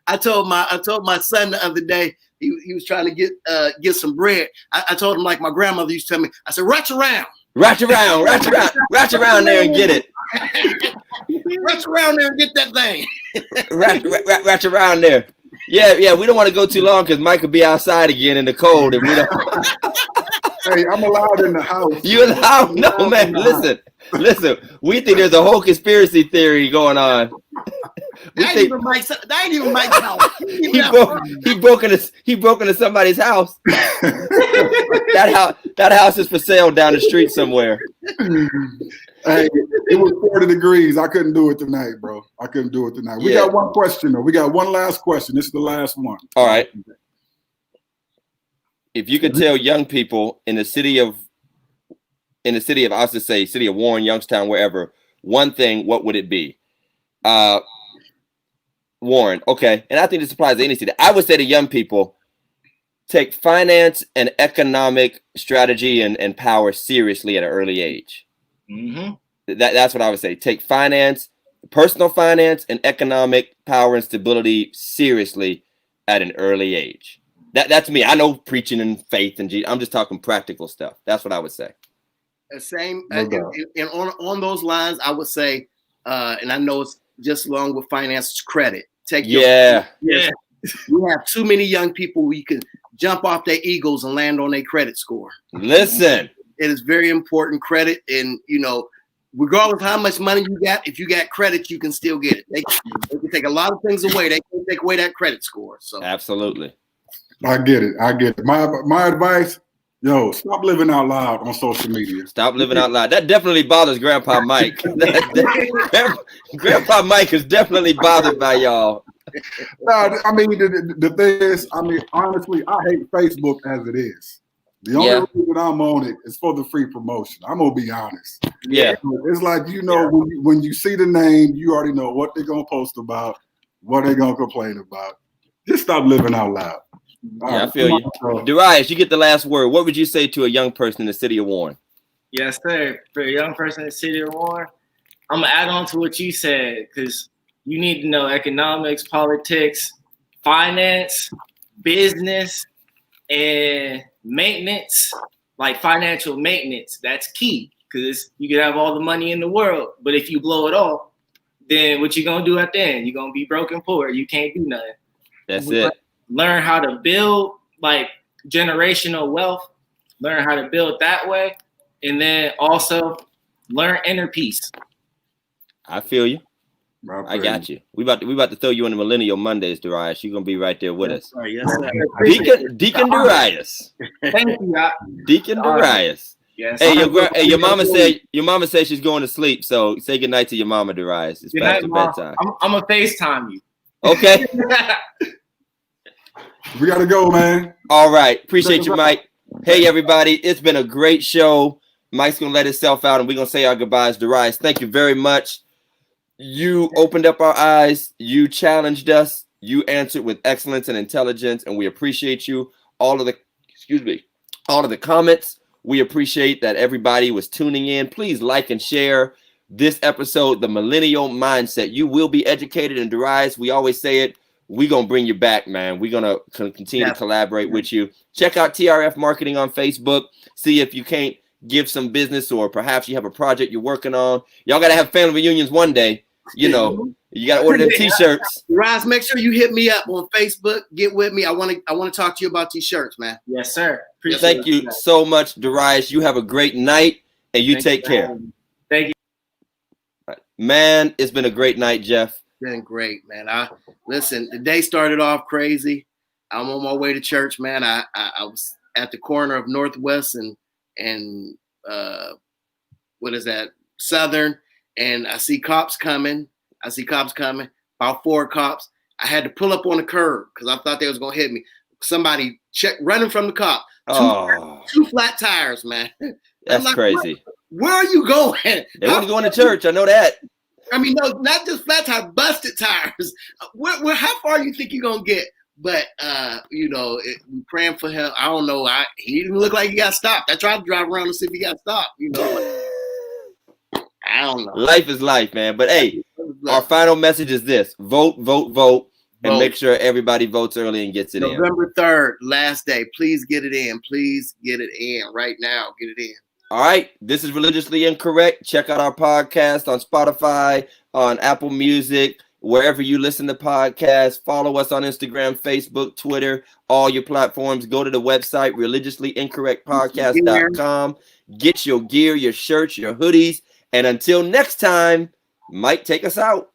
I told my son the other day, he was trying to get some bread. I told him, like my grandmother used to tell me, I said, ratch around there and get it. Ratch around there and get that thing. Ratch around there. Yeah, we don't want to go too long because Mike could be outside again in the cold, and we don't. Hey, I'm allowed in the house. You allowed? No, man. Listen. We think there's a whole conspiracy theory going on. That ain't even Mike's house. He broke into somebody's house. That house is for sale down the street somewhere. Hey, it was 40 degrees. I couldn't do it tonight, bro. We got one question though. We got one last question. This is the last one. All right. If you could tell young people in the city of I should say city of Warren, Youngstown, wherever, one thing, what would it be? Warren, okay. And I think this applies to any city. I would say to young people, take finance and economic strategy and power seriously at an early age. Mm-hmm. That's what I would say. Take personal finance and economic power and stability seriously at an early age. That's me. I know preaching and faith and I'm just talking practical stuff. That's what I would say. The same. And on those lines, I would say, and I know it's just along with finances, credit. You have too many young people where you can jump off their egos and land on their credit score. Listen, it is very important. Credit, and regardless of how much money you got, if you got credit, you can still get it. They can take a lot of things away. They can take away that credit score. So absolutely. I get it. My advice, stop living out loud on social media. Stop living out loud. That definitely bothers Grandpa Mike. Grandpa Mike is definitely bothered by y'all. No, I mean, the thing is, honestly, I hate Facebook as it is. The only reason I'm on it is for the free promotion. I'm gonna be honest. Yeah. It's like, when you see the name, you already know what they're gonna post about, what they're gonna complain about. Just stop living out loud. Yeah, I feel you. Darius, you get the last word. What would you say to a young person in the city of Warren? Yes, sir. For a young person in the city of Warren, I'm gonna add on to what you said, because you need to know economics, politics, finance, business, and maintenance, like financial maintenance. That's key, because you can have all the money in the world, but if you blow it all, then what you gonna do at the end? You're gonna be broke and poor. You can't do nothing. That's it. Learn how to build like generational wealth. Learn how to build that way, and then also learn inner peace. I feel you. I got you. We about to throw you in the Millennial Mondays, Darius. You're gonna be right there with us. Yes, sir. Deacon Darius. Thank you, Deacon Darius. Yes. Hey, your mama said she's going to sleep. So say goodnight to your mama, Darius. It's past your bedtime. I'm gonna FaceTime you. Okay. We gotta go, man. All right. Appreciate you, Mike. Hey, everybody. It's been a great show. Mike's gonna let himself out, and we're gonna say our goodbyes. Darius, thank you very much. You opened up our eyes. You challenged us. You answered with excellence and intelligence, and we appreciate you. All of the comments. We appreciate that everybody was tuning in. Please like and share this episode, The Millennial Mindset. You will be educated. And Darius, we always say it, we're going to bring you back, man. We're going to continue to collaborate with you. Check out TRF Marketing on Facebook. See if you can't give some business, or perhaps you have a project you're working on. Y'all got to have family reunions one day. You got to order them T-shirts. Rise, make sure you hit me up on Facebook. Get with me. I want to talk to you about T-shirts, man. Yes, sir. Thank you so much, Darius. You have a great night, and you take care. Thank you. Man, it's been a great night, Jeff. Been great, man. Listen, the day started off crazy. I'm on my way to church, man. I was at the corner of Northwest and what is that? Southern, and I see cops coming. About 4 cops. I had to pull up on the curb because I thought they was gonna hit me. Somebody running from the cop. Two flat tires, man. That's like, crazy. Where are you going? They want to go into church. I know that. I mean, no, not just flat tires, busted tires. How far you think you're gonna get? But we praying for him. I don't know. He didn't look like he got stopped. I tried to drive around to see if he got stopped. I don't know. Life is life, man. But hey, our final message is this: vote, and make sure everybody votes early and gets it in. November 3rd, last day. Please get it in. Please get it in right now. Get it in. All right. This is Religiously Incorrect. Check out our podcast on Spotify, on Apple Music, wherever you listen to podcasts. Follow us on Instagram, Facebook, Twitter, all your platforms. Go to the website, religiouslyincorrectpodcast.com. Get your gear, your shirts, your hoodies. And until next time, Mike, take us out.